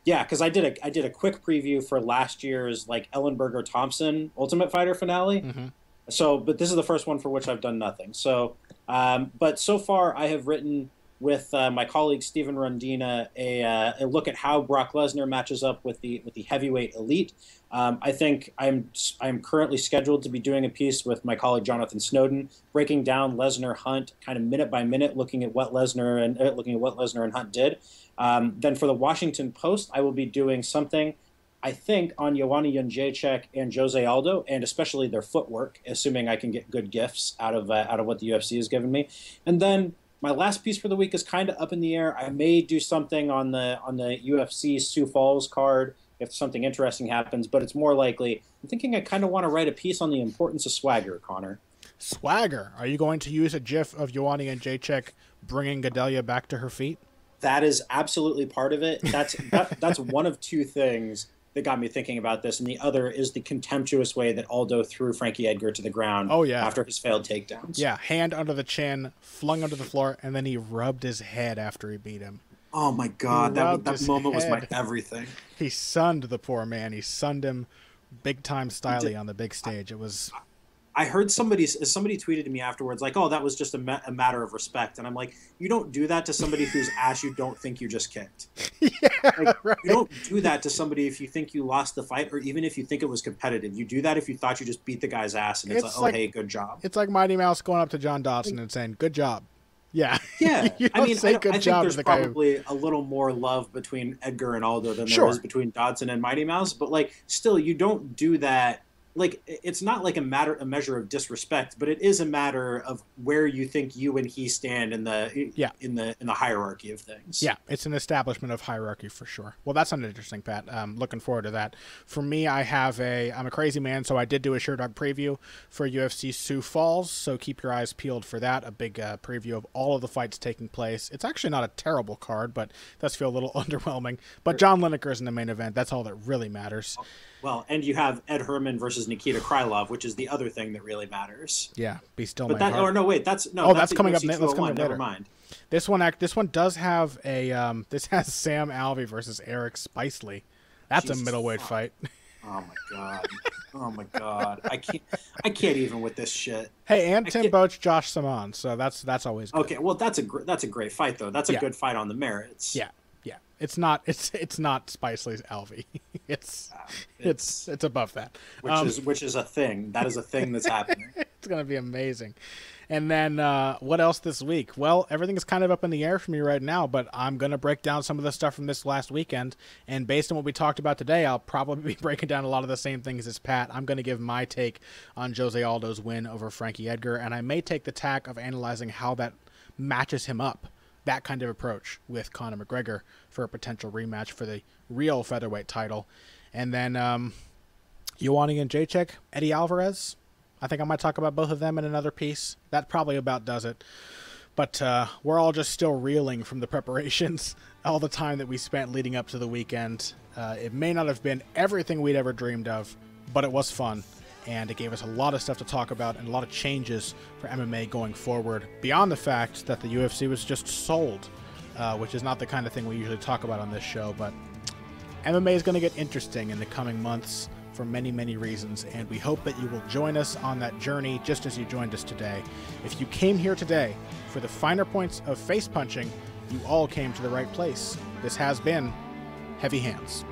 yeah, because I did a quick preview for last year's like Ellenberger Thompson Ultimate Fighter finale. Mm-hmm. So, but this is the first one for which I've done nothing. So, but so far I have written with my colleague Steven Rondina a look at how Brock Lesnar matches up with the heavyweight elite. I think I'm currently scheduled to be doing a piece with my colleague Jonathan Snowden, breaking down Lesnar Hunt kind of minute by minute, looking at what Lesnar and Hunt did. Then for the Washington Post, I will be doing something, I think, on Joanna Jedrzejczyk and Jose Aldo, and especially their footwork, assuming I can get good gifts out of what the UFC has given me. And then my last piece for the week is kind of up in the air. I may do something on the UFC Sioux Falls card if something interesting happens, but it's more likely. I'm thinking I kind of want to write a piece on the importance of swagger, Connor. Swagger. Are you going to use a GIF of Joanna Jedrzejczyk bringing Gadelha back to her feet? That is absolutely part of it. That's one of two things that got me thinking about this, and the other is the contemptuous way that Aldo threw Frankie Edgar to the ground after his failed takedowns. Yeah, hand under the chin, flung under the floor, and then he rubbed his head after he beat him. Oh my God, that moment was my everything. He sunned the poor man. He sunned him big time styly on the big stage. It was... I heard somebody tweeted to me afterwards, like, "Oh, that was just a matter of respect," and I'm like, "You don't do that to somebody whose ass you don't think you just kicked. Right. You don't do that to somebody if you think you lost the fight, or even if you think it was competitive. You do that if you thought you just beat the guy's ass, and it's like, hey, good job." It's like Mighty Mouse going up to John Dodson and saying, "Good job." Yeah. Yeah. I think there's probably a little more love between Edgar and Aldo than there is between Dodson and Mighty Mouse, but still, you don't do that. It's not like a measure of disrespect, but it is a matter of where you think you and he stand in the hierarchy of things. Yeah, it's an establishment of hierarchy for sure. Well, that sounded interesting, Pat. I'm looking forward to that. For me, I'm a crazy man, so I did do a Sure Dog preview for UFC Sioux Falls, so keep your eyes peeled for that. A big preview of all of the fights taking place. It's actually not a terrible card, but it does feel a little underwhelming. But John Linacre is in the main event. That's all that really matters. Well, and you have Ed Herman versus Nikita Krylov, which is the other thing that really matters. Yeah, be still. But my heart. Or no, wait, that's coming up. That's coming up later. Never mind. This one does have a. This has Sam Alvey versus Eric Spicely. That's a middleweight fight. Oh my God! Oh my God! I can't even with this shit. Hey, and Tim Boach, Josh Simon. So that's always good. Okay. Well, that's a great fight though. That's a good fight on the merits. Yeah. Yeah. It's not Spicely's Alvey. It's above that. Which is a thing. That is a thing that's happening. It's gonna be amazing. And then what else this week? Well, everything is kind of up in the air for me right now, but I'm going to break down some of the stuff from this last weekend. And based on what we talked about today, I'll probably be breaking down a lot of the same things as Pat. I'm going to give my take on Jose Aldo's win over Frankie Edgar, and I may take the tack of analyzing how that matches him up, that kind of approach with Conor McGregor for a potential rematch for the real featherweight title. And then Joanna Jedrzejczyk, Eddie Alvarez. I think I might talk about both of them in another piece. That probably about does it. But we're all just still reeling from the preparations, all the time that we spent leading up to the weekend. It may not have been everything we'd ever dreamed of, but it was fun. And it gave us a lot of stuff to talk about and a lot of changes for MMA going forward, beyond the fact that the UFC was just sold, which is not the kind of thing we usually talk about on this show. But MMA is going to get interesting in the coming months for many, many reasons, and we hope that you will join us on that journey just as you joined us today. If you came here today for the finer points of face punching, you all came to the right place. This has been Heavy Hands.